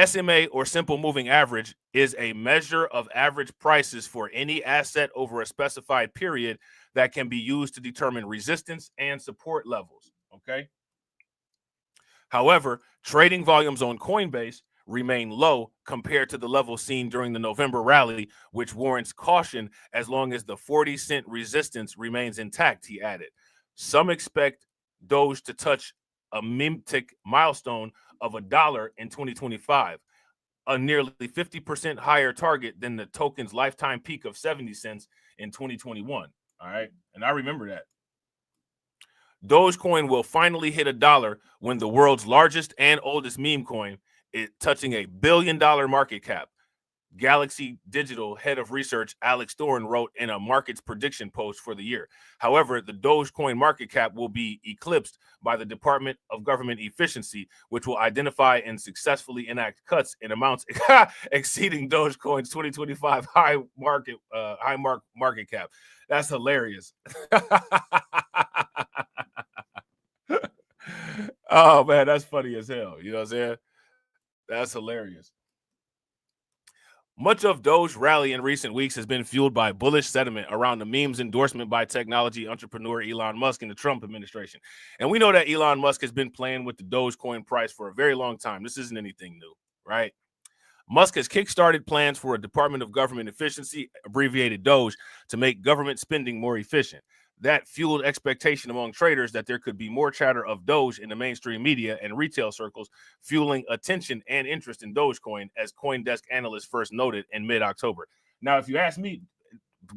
SMA, or simple moving average, is a measure of average prices for any asset over a specified period that can be used to determine resistance and support levels, okay? However, trading volumes on Coinbase remain low compared to the level seen during the November rally, which warrants caution as long as the 40-cent resistance remains intact, he added. Some expect Doge to touch a MIMTIC milestone of $1 in 2025, a nearly 50% higher target than the token's lifetime peak of 70 cents in 2021. All right, and I remember that. Dogecoin will finally hit $1 when the world's largest and oldest meme coin is touching $1 billion market cap. Galaxy Digital head of research Alex Thorne wrote in a markets prediction post for the year. However, the Dogecoin market cap will be eclipsed by the Department of Government Efficiency, which will identify and successfully enact cuts in amounts exceeding Dogecoin's 2025 high market cap. That's hilarious. Oh man, that's funny as hell. You know what I'm saying? That's hilarious. Much of Doge's rally in recent weeks has been fueled by bullish sentiment around the meme's endorsement by technology entrepreneur Elon Musk and the Trump administration. And we know that Elon Musk has been playing with the Dogecoin price for a very long time. This isn't anything new, right? Musk has kickstarted plans for a Department of Government Efficiency, abbreviated DOGE, to make government spending more efficient. That fueled expectation among traders that there could be more chatter of Doge in the mainstream media and retail circles, fueling attention and interest in Dogecoin, as CoinDesk analysts first noted in mid-October. Now, if you ask me,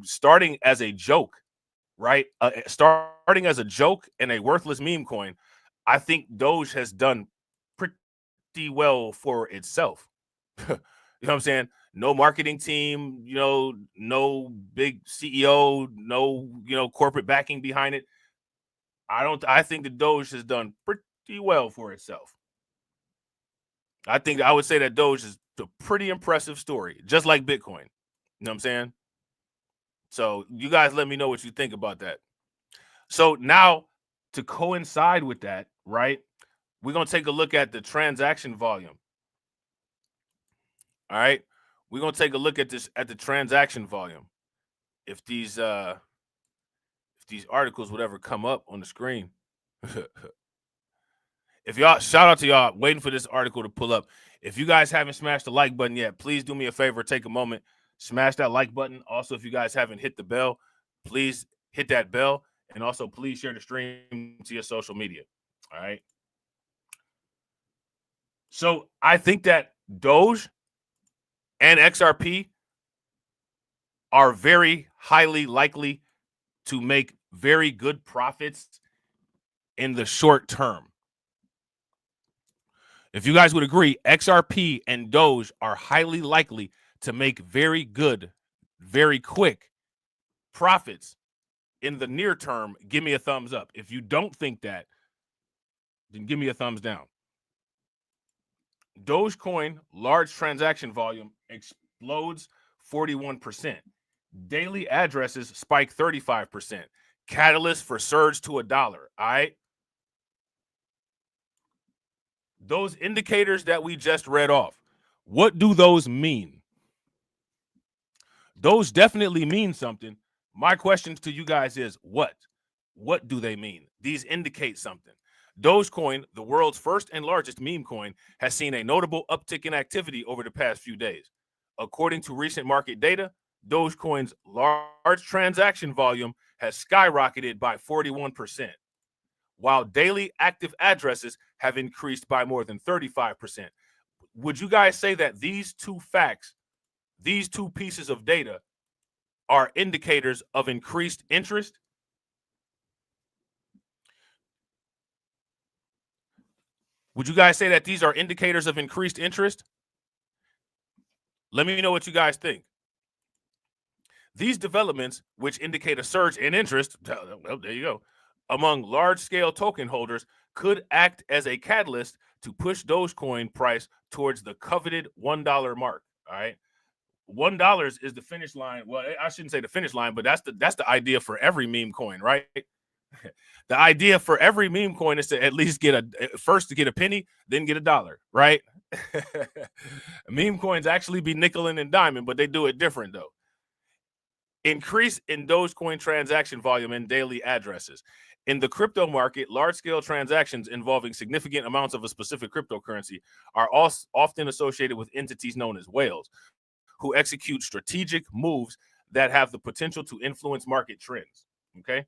starting as a joke, right? Starting as a joke and a worthless meme coin, I think Doge has done pretty well for itself. You know what I'm saying? No marketing team, no big CEO, no, corporate backing behind it. I think the Doge has done pretty well for itself. I would say that Doge is a pretty impressive story, just like Bitcoin. You know what I'm saying? So you guys let me know what you think about that. So now, to coincide with that, right, we're going to take a look at the transaction volume. All right. We're going to take a look at the transaction volume. If these articles would ever come up on the screen. If y'all, shout out to y'all waiting for this article to pull up. If you guys haven't smashed the like button yet, please do me a favor, take a moment, smash that like button. Also, if you guys haven't hit the bell, please hit that bell. And also, please share the stream to your social media. All right. So I think that Doge and XRP are very highly likely to make very good profits in the short term. If you guys would agree, XRP and Doge are highly likely to make very good, very quick profits in the near term, give me a thumbs up. If you don't think that, then give me a thumbs down. Dogecoin large transaction volume explodes 41%. Daily addresses spike 35%. Catalyst for surge to $1. All right. Those indicators that we just read off, what do those mean? Those definitely mean something. My question to you guys is what? What do they mean? These indicate something. Dogecoin, the world's first and largest meme coin, has seen a notable uptick in activity over the past few days. According to recent market data, Dogecoin's large transaction volume has skyrocketed by 41%, while daily active addresses have increased by more than 35%. Would you guys say that these two facts, these two pieces of data, are indicators of increased interest? Would you guys say that these are indicators of increased interest? Let me know what you guys think. These developments, which indicate a surge in interest, well, there you go, among large-scale token holders, could act as a catalyst to push Dogecoin price towards the coveted $1 mark. All right, $1 is the finish line. Well, I shouldn't say the finish line, but that's the idea for every meme coin, right? The idea for every meme coin is to at least get to get a penny, then get $1, right? Meme coins actually be nickel and diamond, but they do it different though. Increase in Dogecoin transaction volume and daily addresses. In the crypto market, large-scale transactions involving significant amounts of a specific cryptocurrency are often associated with entities known as whales, who execute strategic moves that have the potential to influence market trends. Okay.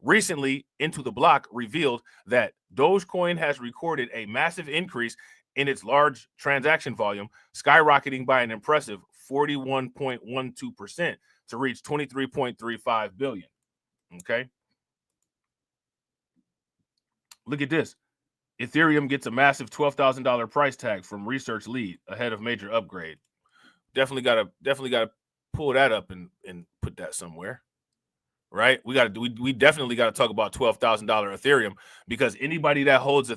Recently, Into the Block revealed that Dogecoin has recorded a massive increase in its large transaction volume, skyrocketing by an impressive 41.12% to reach 23.35 billion. Okay. Look at this. Ethereum gets a massive $12,000 price tag from research lead ahead of major upgrade. Definitely gotta pull that up and put that somewhere. Right? We definitely got to talk about $12,000 Ethereum, because anybody that holds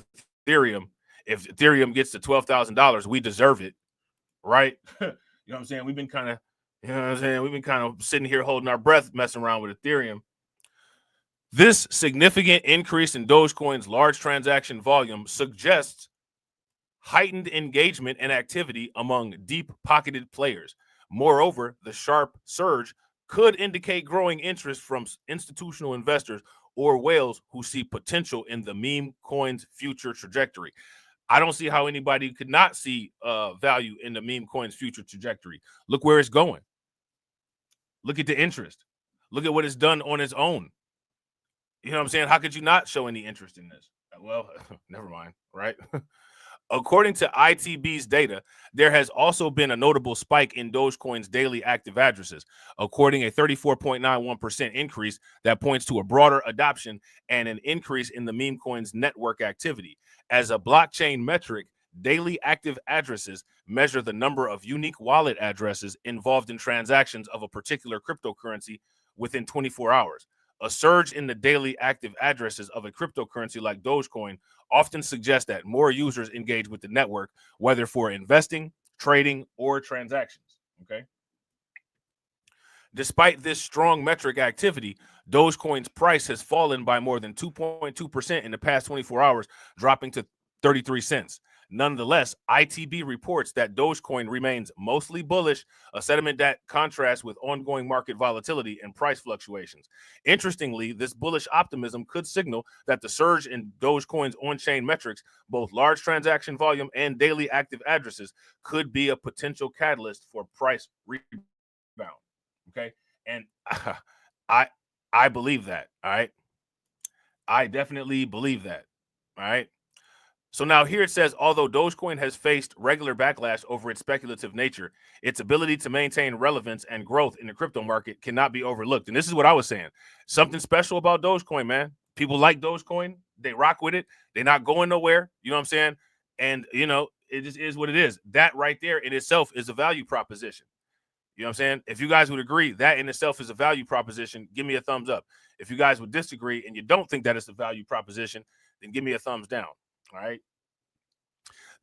Ethereum, if Ethereum gets to $12,000, we deserve it, right? You know what I'm saying? We've been kind of sitting here holding our breath, messing around with Ethereum. This significant increase in Dogecoin's large transaction volume suggests heightened engagement and activity among deep-pocketed players. Moreover, the sharp surge could indicate growing interest from institutional investors or whales who see potential in the meme coin's future trajectory. I don't see how anybody could not see value in the meme coin's future trajectory. Look where it's going. Look at the interest. Look at what it's done on its own. You know what I'm saying? How could you not show any interest in this? Well, never mind, right? According to ITB's data, there has also been a notable spike in Dogecoin's daily active addresses, according a 34.91% increase that points to a broader adoption and an increase in the meme coin's network activity. As a blockchain metric, daily active addresses measure the number of unique wallet addresses involved in transactions of a particular cryptocurrency within 24 hours. A surge in the daily active addresses of a cryptocurrency like Dogecoin often suggests that more users engage with the network, whether for investing, trading, or transactions. Okay. Despite this strong metric activity, Dogecoin's price has fallen by more than 2.2% in the past 24 hours, dropping to 33 cents. Nonetheless, ITB reports that Dogecoin remains mostly bullish, a sentiment that contrasts with ongoing market volatility and price fluctuations. Interestingly, this bullish optimism could signal that the surge in Dogecoin's on-chain metrics, both large transaction volume and daily active addresses, could be a potential catalyst for price rebound. Okay, and I believe that. All right, I definitely believe that. All right. So now here it says, although Dogecoin has faced regular backlash over its speculative nature, its ability to maintain relevance and growth in the crypto market cannot be overlooked. And this is what I was saying. Something special about Dogecoin, man. People like Dogecoin. they rock with it. They're not going nowhere. You know what I'm saying? And, you know, it just is what it is. That right there in itself is a value proposition. You know what I'm saying? If you guys would agree that in itself is a value proposition, give me a thumbs up. If you guys would disagree and you don't think that it's a value proposition, then give me a thumbs down. All right.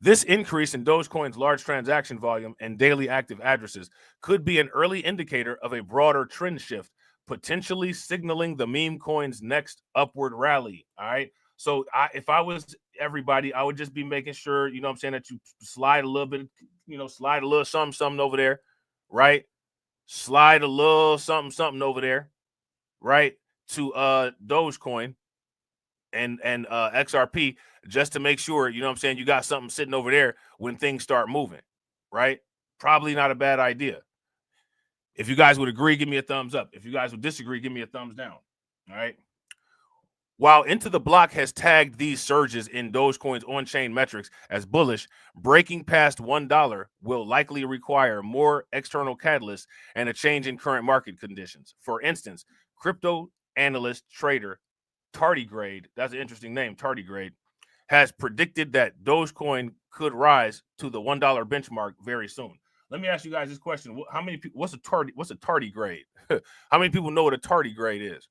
This increase in Dogecoin's large transaction volume and daily active addresses could be an early indicator of a broader trend shift, potentially signaling the meme coin's next upward rally. All right. So if I was everybody, I would just be making sure, you know what I'm saying, that you slide a little bit, you know, slide a little something over there, right? Slide a little something over there, right? To Dogecoin and XRP, just to make sure, you know what I'm saying, you got something sitting over there when things start moving, right? Probably not a bad idea. If you guys would agree, give me a thumbs up. If you guys would disagree, give me a thumbs down. All right. While Into the Block has tagged these surges in Dogecoin's on-chain metrics as bullish, breaking past $1 will likely require more external catalysts and a change in current market conditions. For instance, crypto analyst trader Tardigrade, that's an interesting name, Tardigrade, has predicted that Dogecoin could rise to the $1 benchmark very soon. Let me ask you guys this question: how many people? What's a tardigrade? How many people know what a tardigrade is?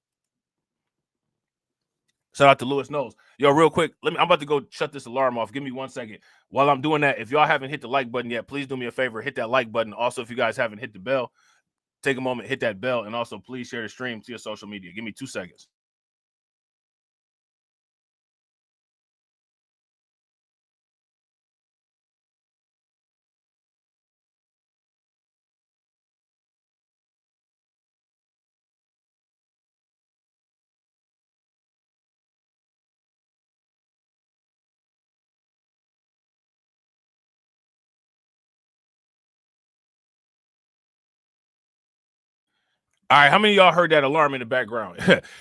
Shout out to Lewis Knows. Yo, real quick, I'm about to go shut this alarm off. Give me 1 second. While I'm doing that, if y'all haven't hit the like button yet, please do me a favor, hit that like button. Also, if you guys haven't hit the bell, take a moment, hit that bell, and also please share the stream to your social media. Give me 2 seconds. All right, how many of y'all heard that alarm in the background?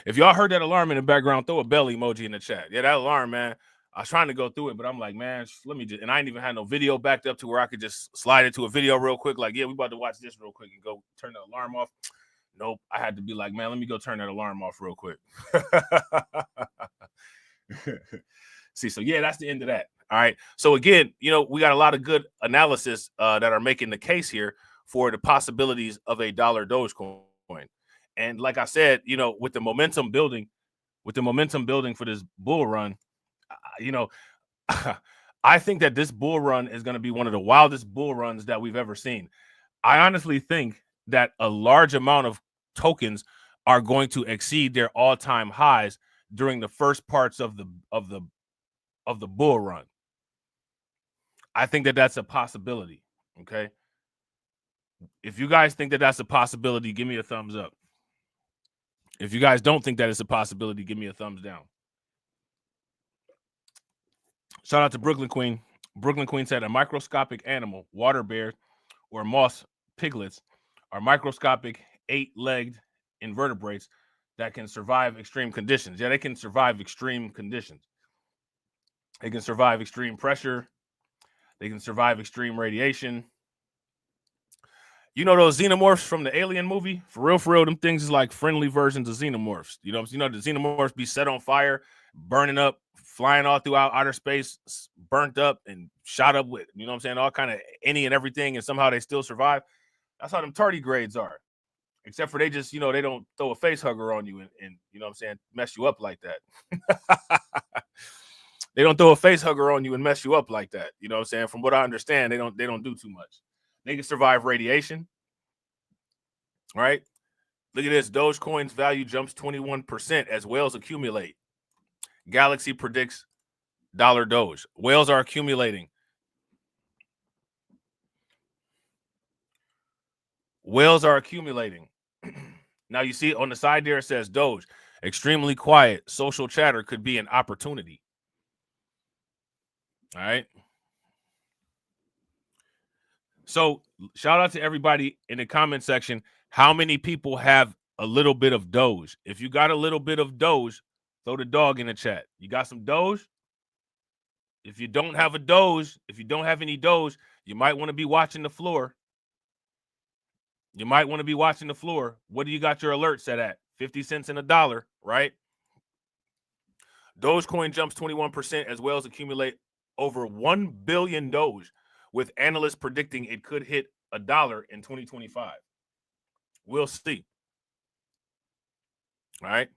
If y'all heard that alarm in the background, throw a bell emoji in the chat. Yeah, that alarm, man. I was trying to go through it, but I'm like, man, let me just, and I ain't even had no video backed up to where I could just slide into a video real quick. Like, yeah, we about to watch this real quick and go turn the alarm off. Nope. I had to be like, man, let me go turn that alarm off real quick. See, so yeah, that's the end of that. All right. So again, you know, we got a lot of good analysis that are making the case here for the possibilities of a dollar Dogecoin. And like I said, you know, with the momentum building for this bull run, you know, I think that this bull run is going to be one of the wildest bull runs that we've ever seen. I honestly think that a large amount of tokens are going to exceed their all-time highs during the first parts of the bull run. I think that that's a possibility. Okay. If you guys think that that's a possibility, give me a thumbs up. If you guys don't think that it's a possibility, give me a thumbs down. Shout out to Brooklyn Queen. Brooklyn Queen said a microscopic animal, water bears or moss piglets, are microscopic 8-legged invertebrates that can survive extreme conditions. Yeah, they can survive extreme conditions. They can survive extreme pressure. They can survive extreme radiation. You know those xenomorphs from the Alien movie? For real, them things is like friendly versions of xenomorphs. You know the xenomorphs be set on fire, burning up, flying all throughout outer space, burnt up and shot up with, you know what I'm saying, all kind of any and everything, and somehow they still survive. That's how them tardigrades are. Except for they just, you know, they don't throw a face hugger on you and you know what I'm saying, mess you up like that. They don't throw a face hugger on you and mess you up like that. You know what I'm saying? From what I understand, they don't do too much. They can survive radiation. Right? Look at this. Dogecoin's value jumps 21% as whales accumulate. Galaxy predicts dollar Doge. Whales are accumulating. Whales are accumulating. Now you see on the side there it says Doge. Extremely quiet. Social chatter could be an opportunity. All right. So shout out to everybody in the comment section. How many people have a little bit of Doge? If you got a little bit of Doge, throw the dog in the chat. You got some Doge? If you don't have a Doge, if you don't have any Doge, you might want to be watching the floor. You might want to be watching the floor. What do you got your alert set at? 50 cents and $1, right? Dogecoin jumps 21% as whales accumulate over 1 billion Doge, with analysts predicting it could hit $1 in 2025. We'll see. All right.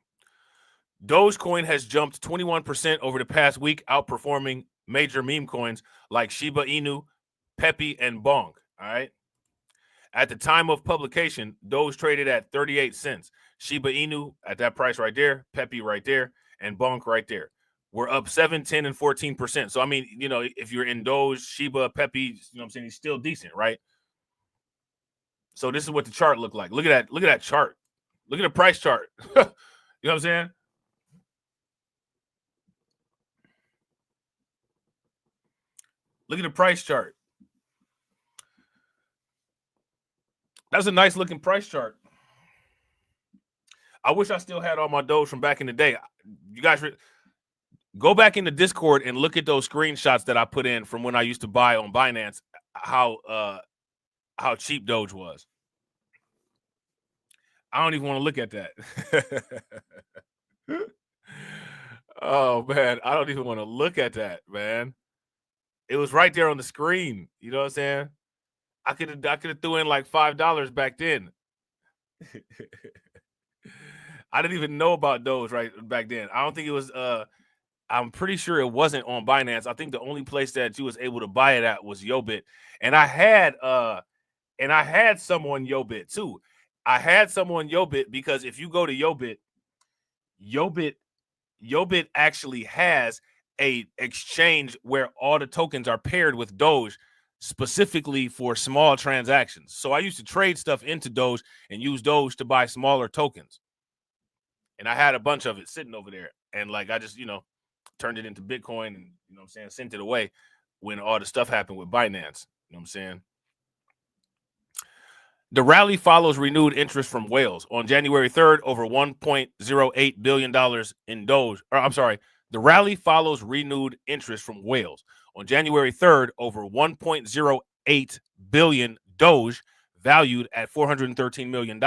Dogecoin has jumped 21% over the past week, outperforming major meme coins like Shiba Inu, Pepe, and Bonk. All right. At the time of publication, Doge traded at 38 cents. Shiba Inu at that price right there, Pepe right there, and Bonk right there. We're up 7, 10, and 14%. So, I mean, you know, if you're in Doge, Shiba, Pepe, you know what I'm saying, he's still decent, right? So this is what the chart looked like. Look at that. Look at that chart. Look at the price chart. You know what I'm saying? Look at the price chart. That's a nice looking price chart. I wish I still had all my Doge from back in the day. You guys go back in the Discord and look at those screenshots that I put in from when I used to buy on Binance, how cheap Doge was. I don't even want to look at that. Oh, man. I don't even want to look at that, man. It was right there on the screen. You know what I'm saying? I could have threw in like $5 back then. I didn't even know about Doge right back then. I don't think it was I'm pretty sure it wasn't on Binance. I think the only place that you was able to buy it at was Yobit. And I had some on Yobit too. I had some on Yobit because if you go to Yobit actually has a exchange where all the tokens are paired with Doge specifically for small transactions. So I used to trade stuff into Doge and use Doge to buy smaller tokens. And I had a bunch of it sitting over there. And like I just, you know, turned it into Bitcoin and, you know what I'm saying, sent it away when all the stuff happened with Binance. You know what I'm saying? The rally follows renewed interest from whales. On January 3rd, over $1.08 billion in Doge. The rally follows renewed interest from whales. On January 3rd, over 1.08 billion Doge, valued at $413 million,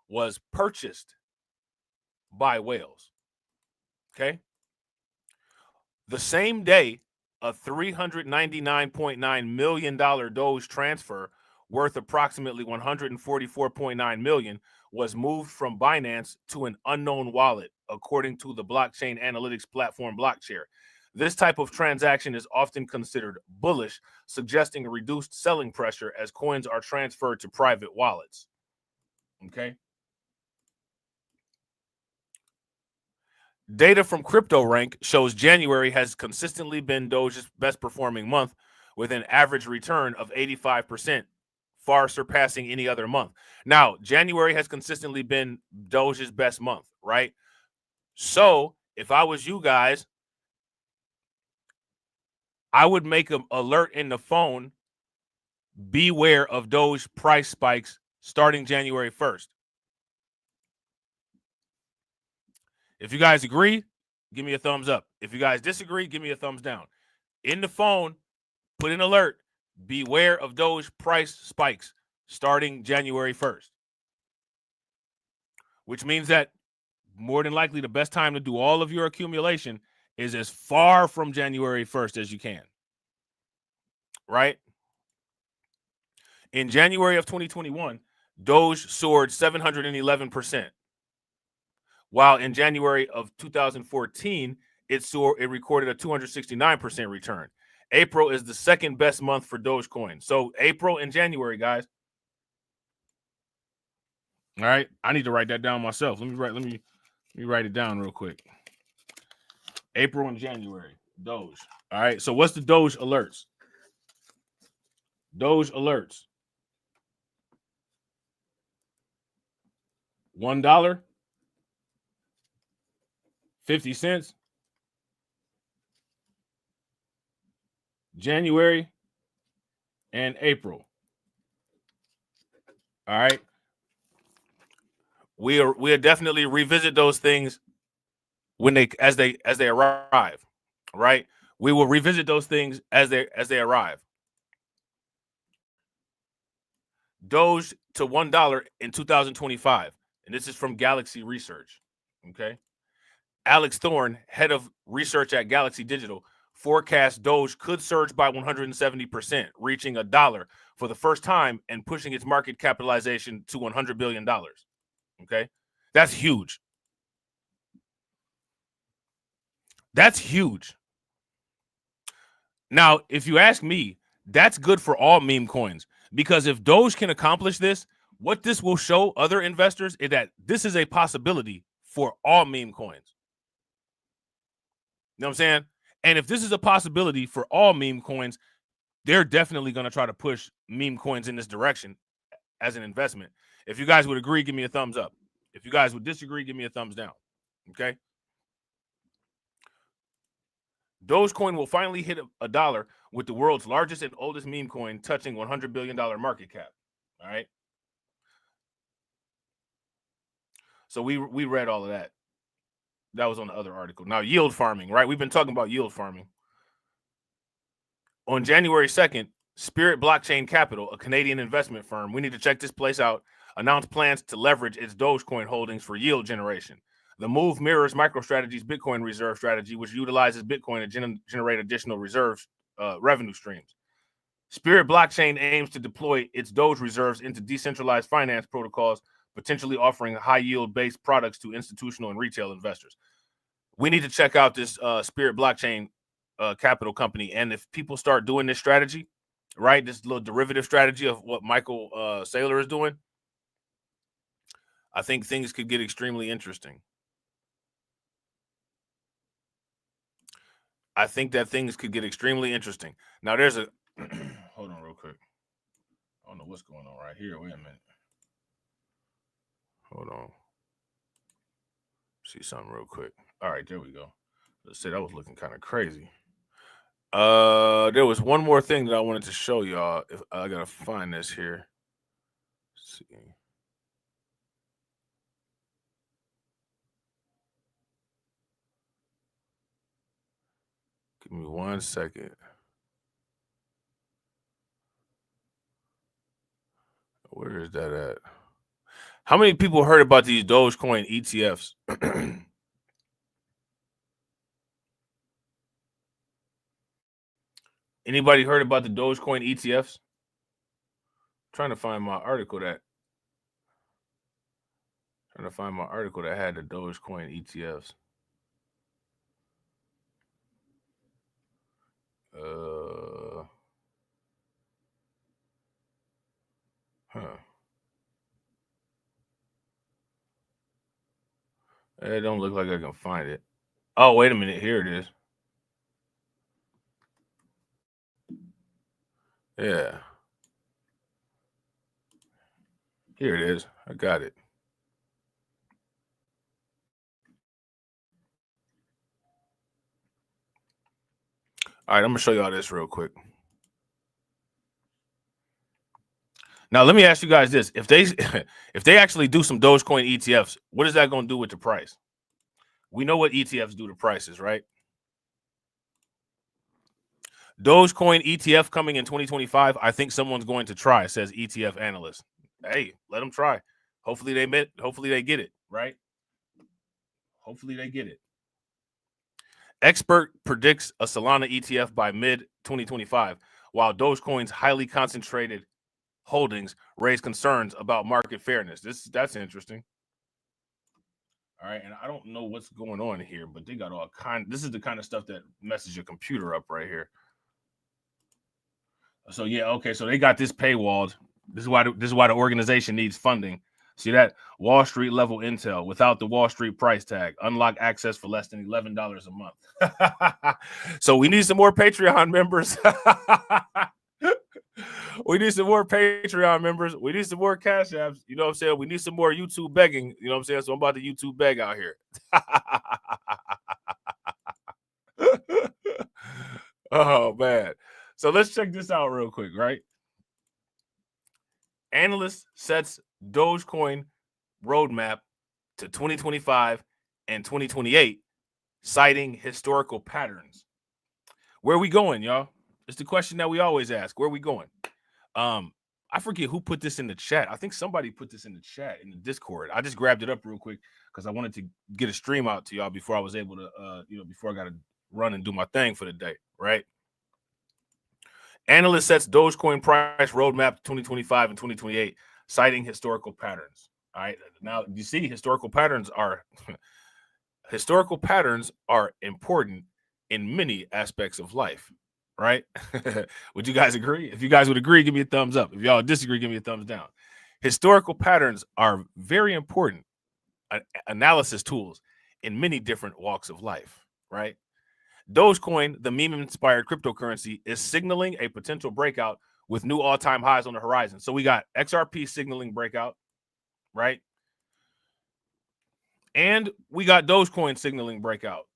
was purchased by whales. Okay? The same day, a $399.9 million Doge transfer worth approximately $144.9 million was moved from Binance to an unknown wallet, according to the blockchain analytics platform Blockchain. This type of transaction is often considered bullish, suggesting a reduced selling pressure as coins are transferred to private wallets. Okay. Data from CryptoRank shows January has consistently been Doge's best performing month with an average return of 85%, far surpassing any other month. Now, January has consistently been Doge's best month, right? So if I was you guys, I would make an alert in the phone, beware of Doge price spikes starting January 1st. If you guys agree, give me a thumbs up. If you guys disagree, give me a thumbs down. In the phone, put an alert, beware of Doge price spikes starting January 1st. Which means that more than likely the best time to do all of your accumulation is as far from January 1st as you can. Right? In January of 2021, Doge soared 711%. While in January of 2014, it recorded a 269% return. April is the second best month for Dogecoin. So April and January, guys. All right, I need to write that down myself. Let me write it down real quick. April and January, Doge. All right, so what's the Doge alerts? Doge alerts. $1, 50 cents. January and April. All right. We'll definitely revisit those things when as they arrive. Right? We will revisit those things as they arrive. Doge to $1 in 2025. And this is from Galaxy Research. Okay. Alex Thorne, head of research at Galaxy Digital, forecasts Doge could surge by 170%, reaching $1 for the first time and pushing its market capitalization to $100 billion. Okay? That's huge. That's huge. Now, if you ask me, that's good for all meme coins, because if Doge can accomplish this, what this will show other investors is that this is a possibility for all meme coins. You know what I'm saying? And if this is a possibility for all meme coins, they're definitely going to try to push meme coins in this direction as an investment. If you guys would agree, give me a thumbs up. If you guys would disagree, give me a thumbs down. Okay? Dogecoin will finally hit $1 with the world's largest and oldest meme coin touching $100 billion market cap. All right? So we read all of that. That was on the other article. Now, yield farming, right? We've been talking about yield farming. On January 2nd, Spirit Blockchain Capital, a Canadian investment firm, we need to check this place out, announced plans to leverage its Dogecoin holdings for yield generation. The move mirrors MicroStrategy's Bitcoin reserve strategy, which utilizes Bitcoin to generate additional reserves, revenue streams. Spirit Blockchain aims to deploy its Doge reserves into decentralized finance protocols, potentially offering high-yield-based products to institutional and retail investors. We need to check out this Spirit Blockchain capital company, and if people start doing this strategy, right, this little derivative strategy of what Michael Saylor is doing, I think things could get extremely interesting. I think that things could get extremely interesting. Now, there's a hold on real quick. I don't know what's going on right here. Wait a minute. Hold on. See something real quick. All right, there we go. Let's say that was looking kind of crazy. There was one more thing that I wanted to show y'all. If I gotta find this here. Let's see. Give me 1 second. Where is that at? How many people heard about these Dogecoin ETFs? Anybody heard about the Dogecoin ETFs? I'm trying to find my article that had the Dogecoin ETFs. It don't look like I can find it. Oh, wait a minute. Here it is. Yeah. Here it is. I got it. All right, I'm going to show y'all this real quick. Now, let me ask you guys this. If they actually do some Dogecoin ETFs, what is that going to do with the price? We know what ETFs do to prices, right? Dogecoin ETF coming in 2025. I think someone's going to try, says ETF analyst. Hey, let them try. Hopefully they get it, right? Hopefully they get it. Expert predicts a Solana ETF by mid-2025, while Dogecoin's highly concentrated holdings raise concerns about market fairness. That's interesting. All right, and I don't know what's going on here, but they got all kind. This is the kind of stuff that messes your computer up right here. So yeah, okay. So they got this paywalled. This is why the organization needs funding. See that? Wall Street level intel without the Wall Street price tag. Unlock access for less than $11 a month. So we need some more Patreon members. We need some more Patreon members. We need some more Cash Apps. You know what I'm saying? We need some more YouTube begging. You know what I'm saying? So I'm about to YouTube beg out here. Oh, man. So let's check this out real quick, right? Analyst sets Dogecoin roadmap to 2025 and 2028, citing historical patterns. Where are we going, y'all? It's the question that we always ask. Where are we going? I forget who put this in the chat. I think somebody put this in the chat in the Discord. I just grabbed it up real quick because I wanted to get a stream out to y'all before I was able to, before I got to run and do my thing for the day, right? Analyst sets Dogecoin price roadmap 2025 and 2028, citing historical patterns. All right. Now, you see, historical patterns are important in many aspects of life, right? Would you guys agree? If you guys would agree, give me a thumbs up. If y'all disagree, give me a thumbs down. Historical patterns are very important analysis tools in many different walks of life, right? Dogecoin, the meme-inspired cryptocurrency, is signaling a potential breakout with new all-time highs on the horizon. So we got XRP signaling breakout, right? And we got Dogecoin signaling breakout.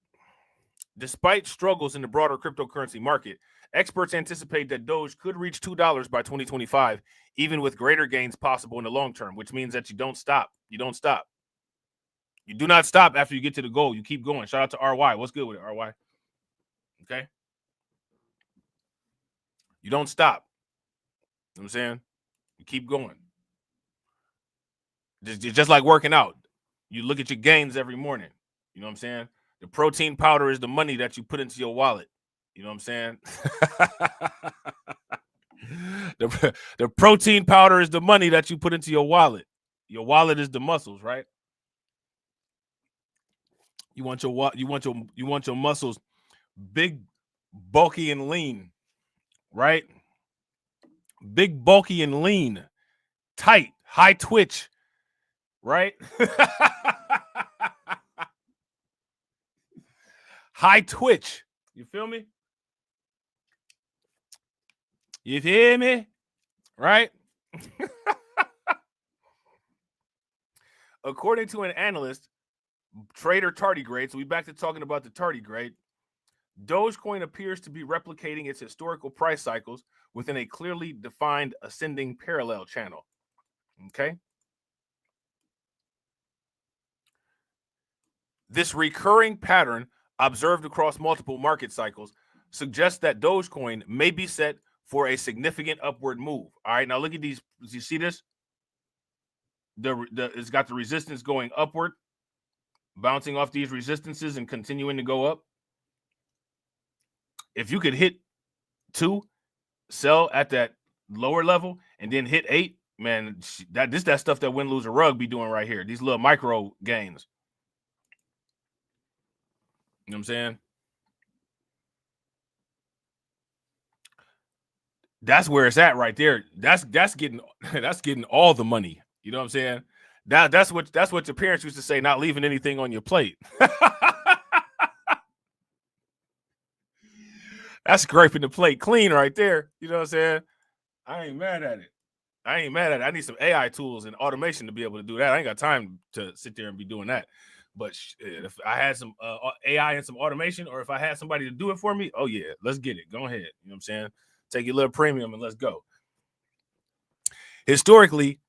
Despite struggles in the broader cryptocurrency market, experts anticipate that Doge could reach $2 by 2025, even with greater gains possible in the long term, which means that you don't stop. You don't stop. You do not stop after you get to the goal. You keep going. Shout out to RY. What's good with it, RY? Okay. You don't stop. You know what I'm saying? You keep going. Just like working out. You look at your gains every morning. You know what I'm saying? The protein powder is the money that you put into your wallet. You know what I'm saying? the protein powder is the money that you put into your wallet. Your wallet is the muscles, right? You want your muscles big, bulky, and lean, right? Big, bulky, and lean, tight, high twitch, right? High twitch. You feel me? You feel me? Right? According to an analyst, trader tardigrade, so we back to talking about the tardigrade, Dogecoin appears to be replicating its historical price cycles within a clearly defined ascending parallel channel. Okay? This recurring pattern observed across multiple market cycles suggests that Dogecoin may be set for a significant upward move. All right, now look at these. You see this? It's got the resistance going upward, bouncing off these resistances and continuing to go up. If you could hit 2, sell at that lower level, and then hit 8, man, that stuff that win, lose, or rug be doing right here. These little micro gains. You know what I'm saying? That's where it's at right there. That's getting all the money. You know what I'm saying? That's what your parents used to say, not leaving anything on your plate. That's scraping the plate clean right there. You know what I'm saying? I ain't mad at it. I need some AI tools and automation to be able to do that. I ain't got time to sit there and be doing that. But if I had some AI and some automation, or if I had somebody to do it for me, oh yeah, let's get it. Go ahead. You know what I'm saying? Take your little premium and let's go. Historically,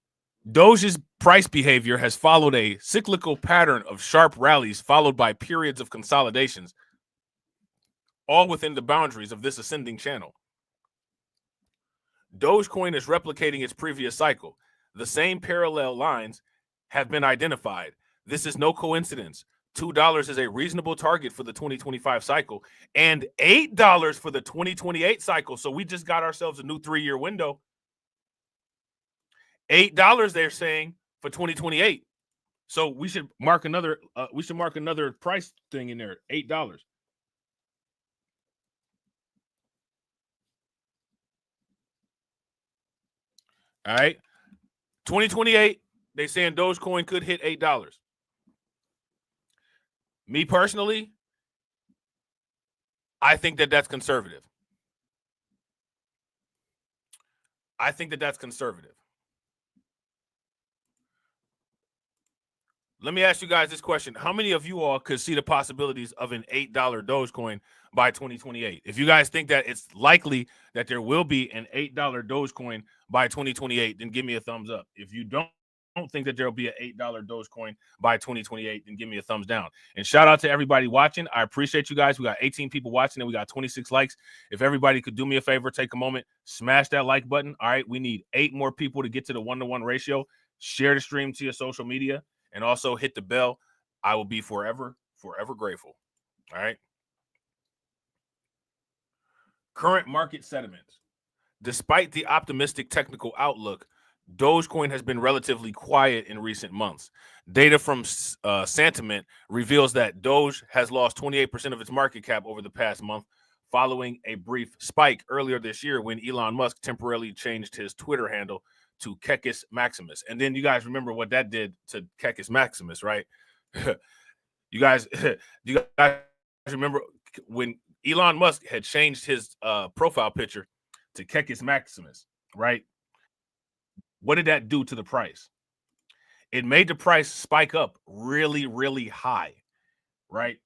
Doge's price behavior has followed a cyclical pattern of sharp rallies followed by periods of consolidations, all within the boundaries of this ascending channel. Dogecoin is replicating its previous cycle. The same parallel lines have been identified. This is no coincidence. $2 is a reasonable target for the 2025 cycle and $8 for the 2028 cycle. So we just got ourselves a new 3-year window. $8 they're saying for 2028. So we should mark another price thing in there. $8. All right. 2028, they saying Dogecoin could hit $8. Me personally, I think that that's conservative. Let me ask you guys this question. How many of you all could see the possibilities of an $8 Dogecoin by 2028? If you guys think that it's likely that there will be an $8 Dogecoin by 2028, then give me a thumbs up. If you don't don't think that there'll be an $8 Dogecoin by 2028, then give me a thumbs down. And shout out to everybody watching. I appreciate you guys. We got 18 people watching and we got 26 likes. If everybody could do me a favor, take a moment, smash that like button. All right, we need 8 more people to get to the 1-to-1 ratio. Share the stream to your social media and also hit the bell. I will be forever grateful. All right. Current market sentiments. Despite the optimistic technical outlook, Dogecoin has been relatively quiet in recent months. Data from Sentiment reveals that Doge has lost 28% of its market cap over the past month, following a brief spike earlier this year when Elon Musk temporarily changed his Twitter handle to Kekis Maximus. And then you guys remember what that did to Kekis Maximus, right? you guys remember when Elon Musk had changed his profile picture to Kekis Maximus, right? What did that do to the price? It made the price spike up really, really high, right?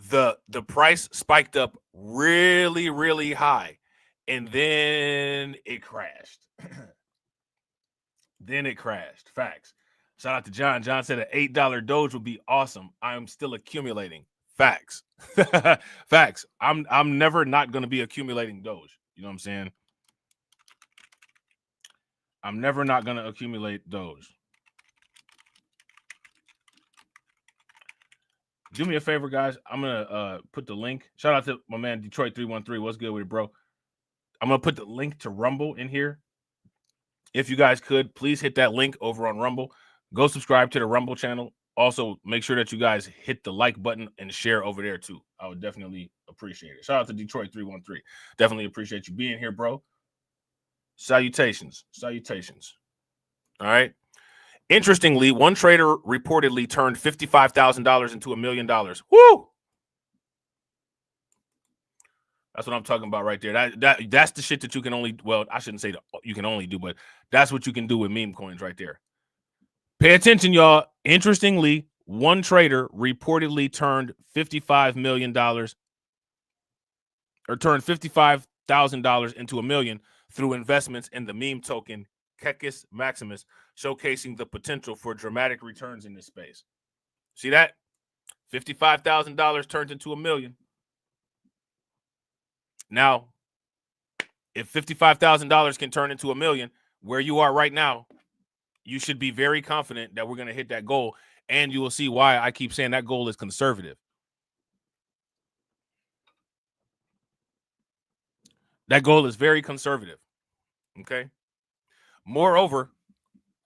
The price spiked up really, really high, and then it crashed. Facts. Shout out to John. John said an $8 Doge would be awesome. I'm still accumulating. Facts. Facts. I'm never not going to be accumulating Doge. You know what I'm saying? I'm never not going to accumulate Doge. Do me a favor, guys. I'm going to put the link. Shout out to my man, Detroit 313. What's good with it, bro? I'm going to put the link to Rumble in here. If you guys could, please hit that link over on Rumble. Go subscribe to the Rumble channel. Also, make sure that you guys hit the like button and share over there, too. I would definitely appreciate it. Shout out to Detroit 313. Definitely appreciate you being here, bro. Salutations. All right. Interestingly, one trader reportedly turned $55,000 into $1 million. Woo! That's what I'm talking about right there. That's the shit that you can only, well, I shouldn't say that you can only do, but that's what you can do with meme coins right there. Pay attention, y'all. Interestingly, one trader reportedly turned $55 million or turned $55,000 into $1 million through investments in the meme token Kekis Maximus, showcasing the potential for dramatic returns in this space. See that? $55,000 turned into $1 million. Now, if $55,000 can turn into $1 million, where you are right now, you should be very confident that we're going to hit that goal, and you will see why I keep saying that goal is conservative. That goal is very conservative, okay? Moreover,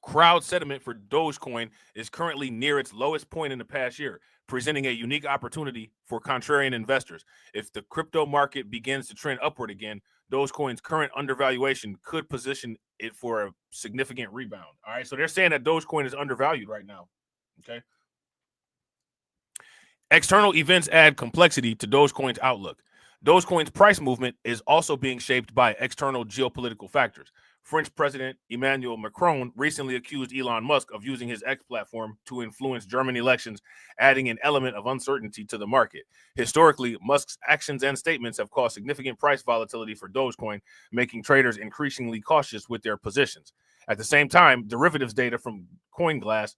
crowd sentiment for Dogecoin is currently near its lowest point in the past year, presenting a unique opportunity for contrarian investors. If the crypto market begins to trend upward again, Dogecoin's current undervaluation could position it for a significant rebound. All right, so they're saying that Dogecoin is undervalued right now, okay? External events add complexity to Dogecoin's outlook. Dogecoin's price movement is also being shaped by external geopolitical factors. French President Emmanuel Macron recently accused Elon Musk of using his X platform to influence German elections, adding an element of uncertainty to the market. Historically, Musk's actions and statements have caused significant price volatility for Dogecoin, making traders increasingly cautious with their positions. At the same time, derivatives data from CoinGlass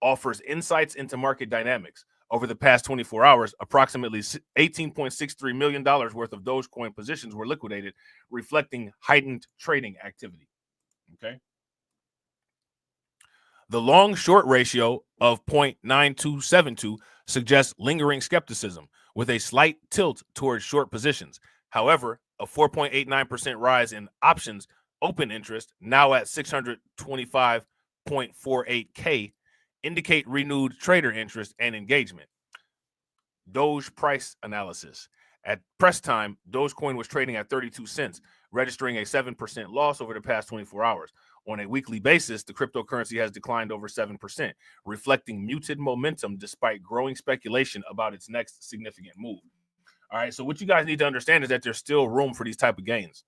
offers insights into market dynamics. Over the past 24 hours, approximately $18.63 million worth of Dogecoin positions were liquidated, reflecting heightened trading activity. Okay. The long-short ratio of 0.9272 suggests lingering skepticism, with a slight tilt towards short positions. However, a 4.89% rise in options open interest, now at 625.48K, indicate renewed trader interest and engagement. Doge price analysis. At press time, Dogecoin was trading at 32 cents, registering a 7% loss over the past 24 hours. On a weekly basis, the cryptocurrency has declined over 7%, reflecting muted momentum despite growing speculation about its next significant move. All right, so what you guys need to understand is that there's still room for these type of gains,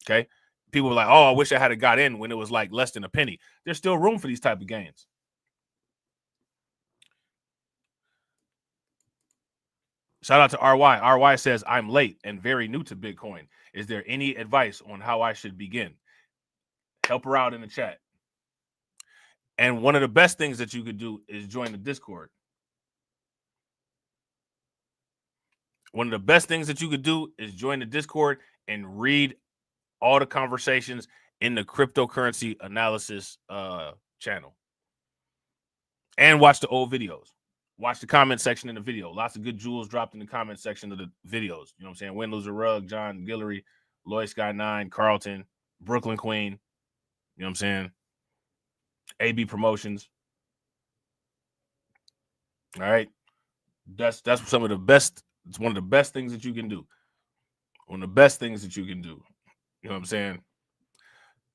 okay? People are like, oh, I wish I had got in when it was like less than a penny. There's still room for these type of gains. Shout out to RY. RY says, I'm late and very new to Bitcoin. Is there any advice on how I should begin? Help her out in the chat. And one of the best things that you could do is join the Discord. One of the best things that you could do is join the Discord and read all the conversations in the cryptocurrency analysis channel. And watch the old videos. Watch the comment section in the video. Lots of good jewels dropped in the comment section of the videos. You know what I'm saying? Win, Loser, Rug, John Guillory, Lloyd Sky 9, Carlton, Brooklyn Queen. You know what I'm saying? AB Promotions. All right. That's some of the best. It's one of the best things that you can do. One of the best things that you can do. You know what I'm saying?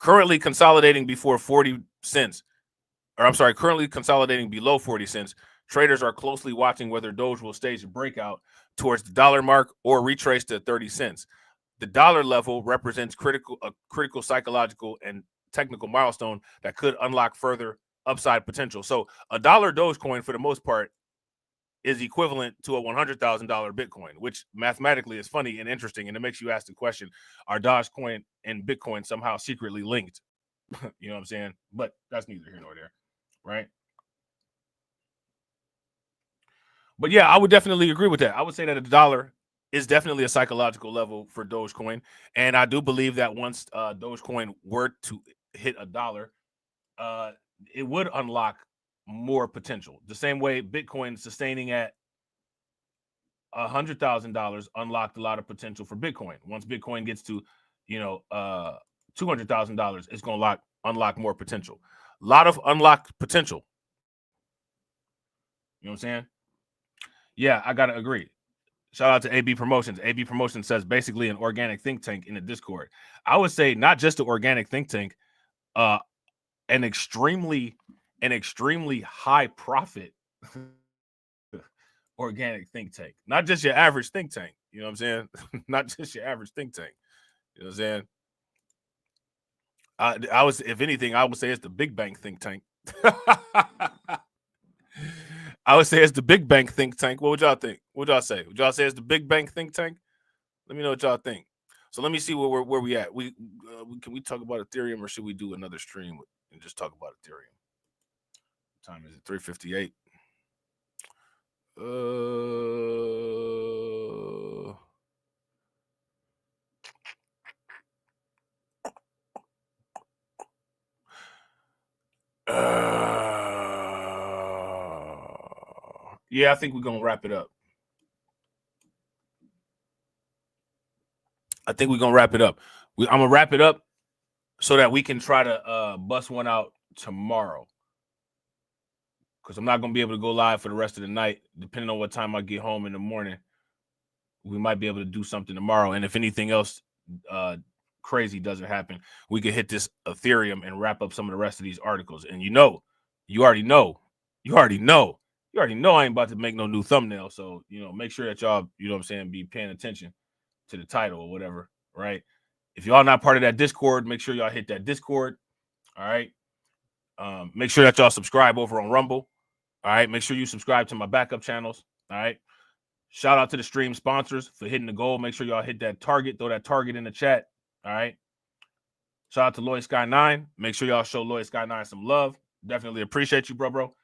Currently consolidating before 40 cents. Or I'm sorry, currently consolidating below 40 cents. Traders are closely watching whether Doge will stage a breakout towards the dollar mark or retrace to 30 cents. The dollar level represents a critical psychological and technical milestone that could unlock further upside potential. So a dollar Dogecoin, for the most part, is equivalent to a $100,000 Bitcoin, which mathematically is funny and interesting. And it makes you ask the question, are Dogecoin and Bitcoin somehow secretly linked? You know what I'm saying? But that's neither here nor there, right? But yeah, I would definitely agree with that. I would say that a dollar is definitely a psychological level for Dogecoin. And I do believe that once Dogecoin were to hit a dollar, it would unlock more potential. The same way Bitcoin sustaining at $100,000 unlocked a lot of potential for Bitcoin. Once Bitcoin gets to, $200,000, it's going to unlock more potential. A lot of unlocked potential. You know what I'm saying? Yeah, I got to agree. Shout out to AB Promotions. AB Promotions says basically an organic think tank in the Discord. I would say not just an organic think tank, an extremely high profit organic think tank. Not just your average think tank. You know what I'm saying? Not just your average think tank. You know what I'm saying? If anything, I would say it's the big bank think tank. I would say it's the big bank think tank. What would y'all think? What would y'all say? Would y'all say it's the big bank think tank? Let me know what y'all think. So let me see where we at. Can we talk about Ethereum, or should we do another stream and just talk about Ethereum? What time is it? 3:58. Yeah, I think we're gonna wrap it up. I'm gonna wrap it up so that we can try to bust one out tomorrow, because I'm not gonna be able to go live for the rest of the night. Depending on what time I get home in the morning, we might be able to do something tomorrow. And if anything else crazy doesn't happen, we could hit this Ethereum and wrap up some of the rest of these articles. And you already know I ain't about to make no new thumbnail. So, make sure that y'all, you know what I'm saying, be paying attention to the title or whatever, right? If y'all not part of that Discord, make sure y'all hit that Discord. All right. Make sure that y'all subscribe over on Rumble. All right. Make sure you subscribe to my backup channels. All right. Shout out to the stream sponsors for hitting the goal. Make sure y'all hit that target. Throw that target in the chat. All right. Shout out to Lloyd Sky 9. Make sure y'all show Lloyd Sky 9 some love. Definitely appreciate you, bro.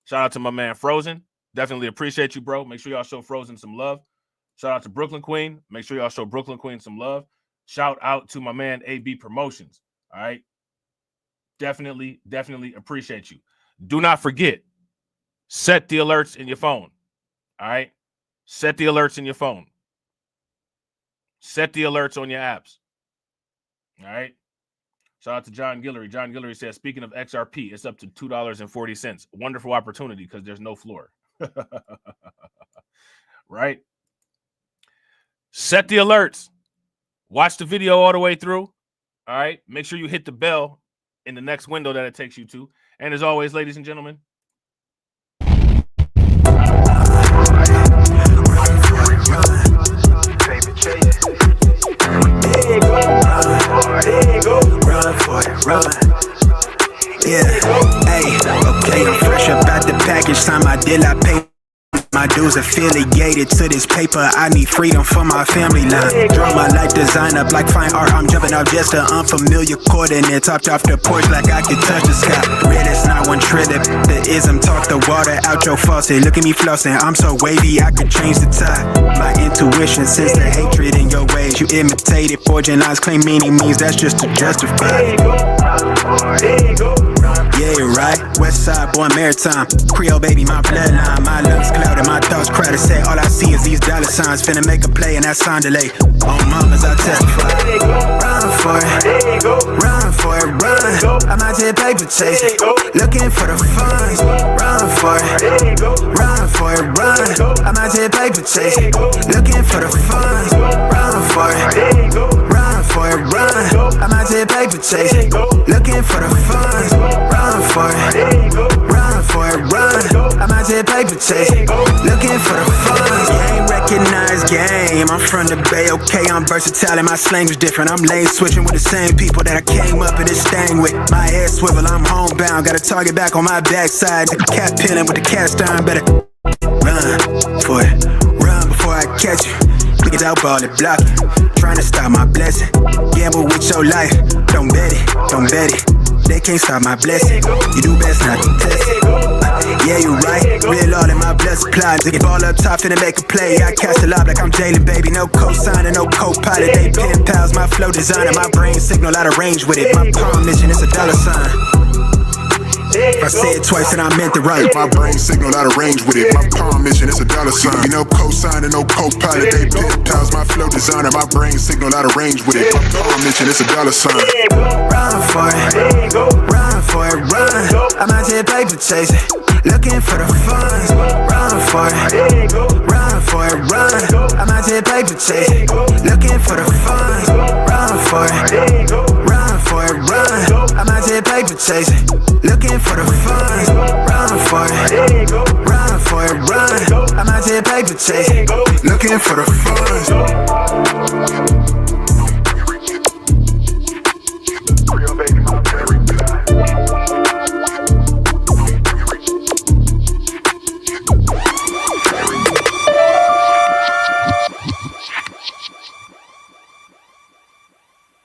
Shout out to my man Frozen. Definitely appreciate you, bro. Make sure y'all show Frozen some love. Shout out to Brooklyn Queen. Make sure y'all show Brooklyn Queen some love. Shout out to my man AB Promotions. All right. Definitely appreciate you. Do not forget, set the alerts in your phone. All right. Set the alerts in your phone. Set the alerts on your apps. All right. Shout out to John Guillory. John Guillory says, speaking of XRP, it's up to $2.40. Wonderful opportunity because there's no floor. Right? Set the alerts. Watch the video all the way through. All right. Make sure you hit the bell in the next window that it takes you to. And as always, ladies and gentlemen, Run for it, run. Yeah, hey, okay, I'm fresh up out the package. Time I did, I paid. My dues affiliated to this paper. I need freedom for my family line. Draw my life design up like fine art. I'm jumping off just an unfamiliar coordinate. Topped off the porch like I could touch the sky. Red, it's not one trip. The ism talk the water out your faucet. Look at me flossing. I'm so wavy, I could change the tide. My intuition sense the hatred in your ways. You imitated forging lines, claim meaning means that's just to justify. Yeah, right. West side, born maritime. Creole baby, my bloodline. My lungs clouded, my thoughts crowded. Say all I see is these dollar signs. Finna make a play and that sound delay. On mamas, I testify. Run for it, run for it, run. I'm out here paper chasing, looking for the funds. Run for it, run for it, run. I'm out here paper chasing, looking for the funds. Run for it, run for it, run. I'm out here paper chasing, looking for the funds. Run for it, run for it, run. I'm out here paper chasing, looking for the funds. Game recognized game. I'm from the Bay, okay. I'm versatile and my slang is different. I'm lane switching with the same people that I came up in this thing with. My head swivel, I'm homebound. Got a target back on my backside. The cat peeling with the cast iron. Better run for it, run before I catch you. Niggas out ball it, block it. Trying to stop my blessing. Gamble with your life. Don't bet it, don't bet it. They can't stop my blessing. You do best not to test it. Yeah, you right. Real all in my blood supply. Dig ball up top, finna make a play. I cast a lob like I'm Jalen, baby. No co-signer, no co-pilot. They pen pals, my flow designer. My brain signal out of range with it. My palm mission is a dollar sign. If I say it twice and I meant it right. My brain signal out of range with it. My palm mission is a dollar sign. You know co-signer, no co-pilot. They pip-tiles, my flow designer. My brain signal out of range with it. My palm mission is a dollar sign. Run for it, run for it, run. I'm out here paper chasing, looking for the funds. Run for it, run for it, run. I'm out here paper chasing, looking for the funds. Run for it, run for it, run. I'm out here paper chasing, looking for the funds. Run for it, run for it, run. I'm out here paper chasing, looking for the funds.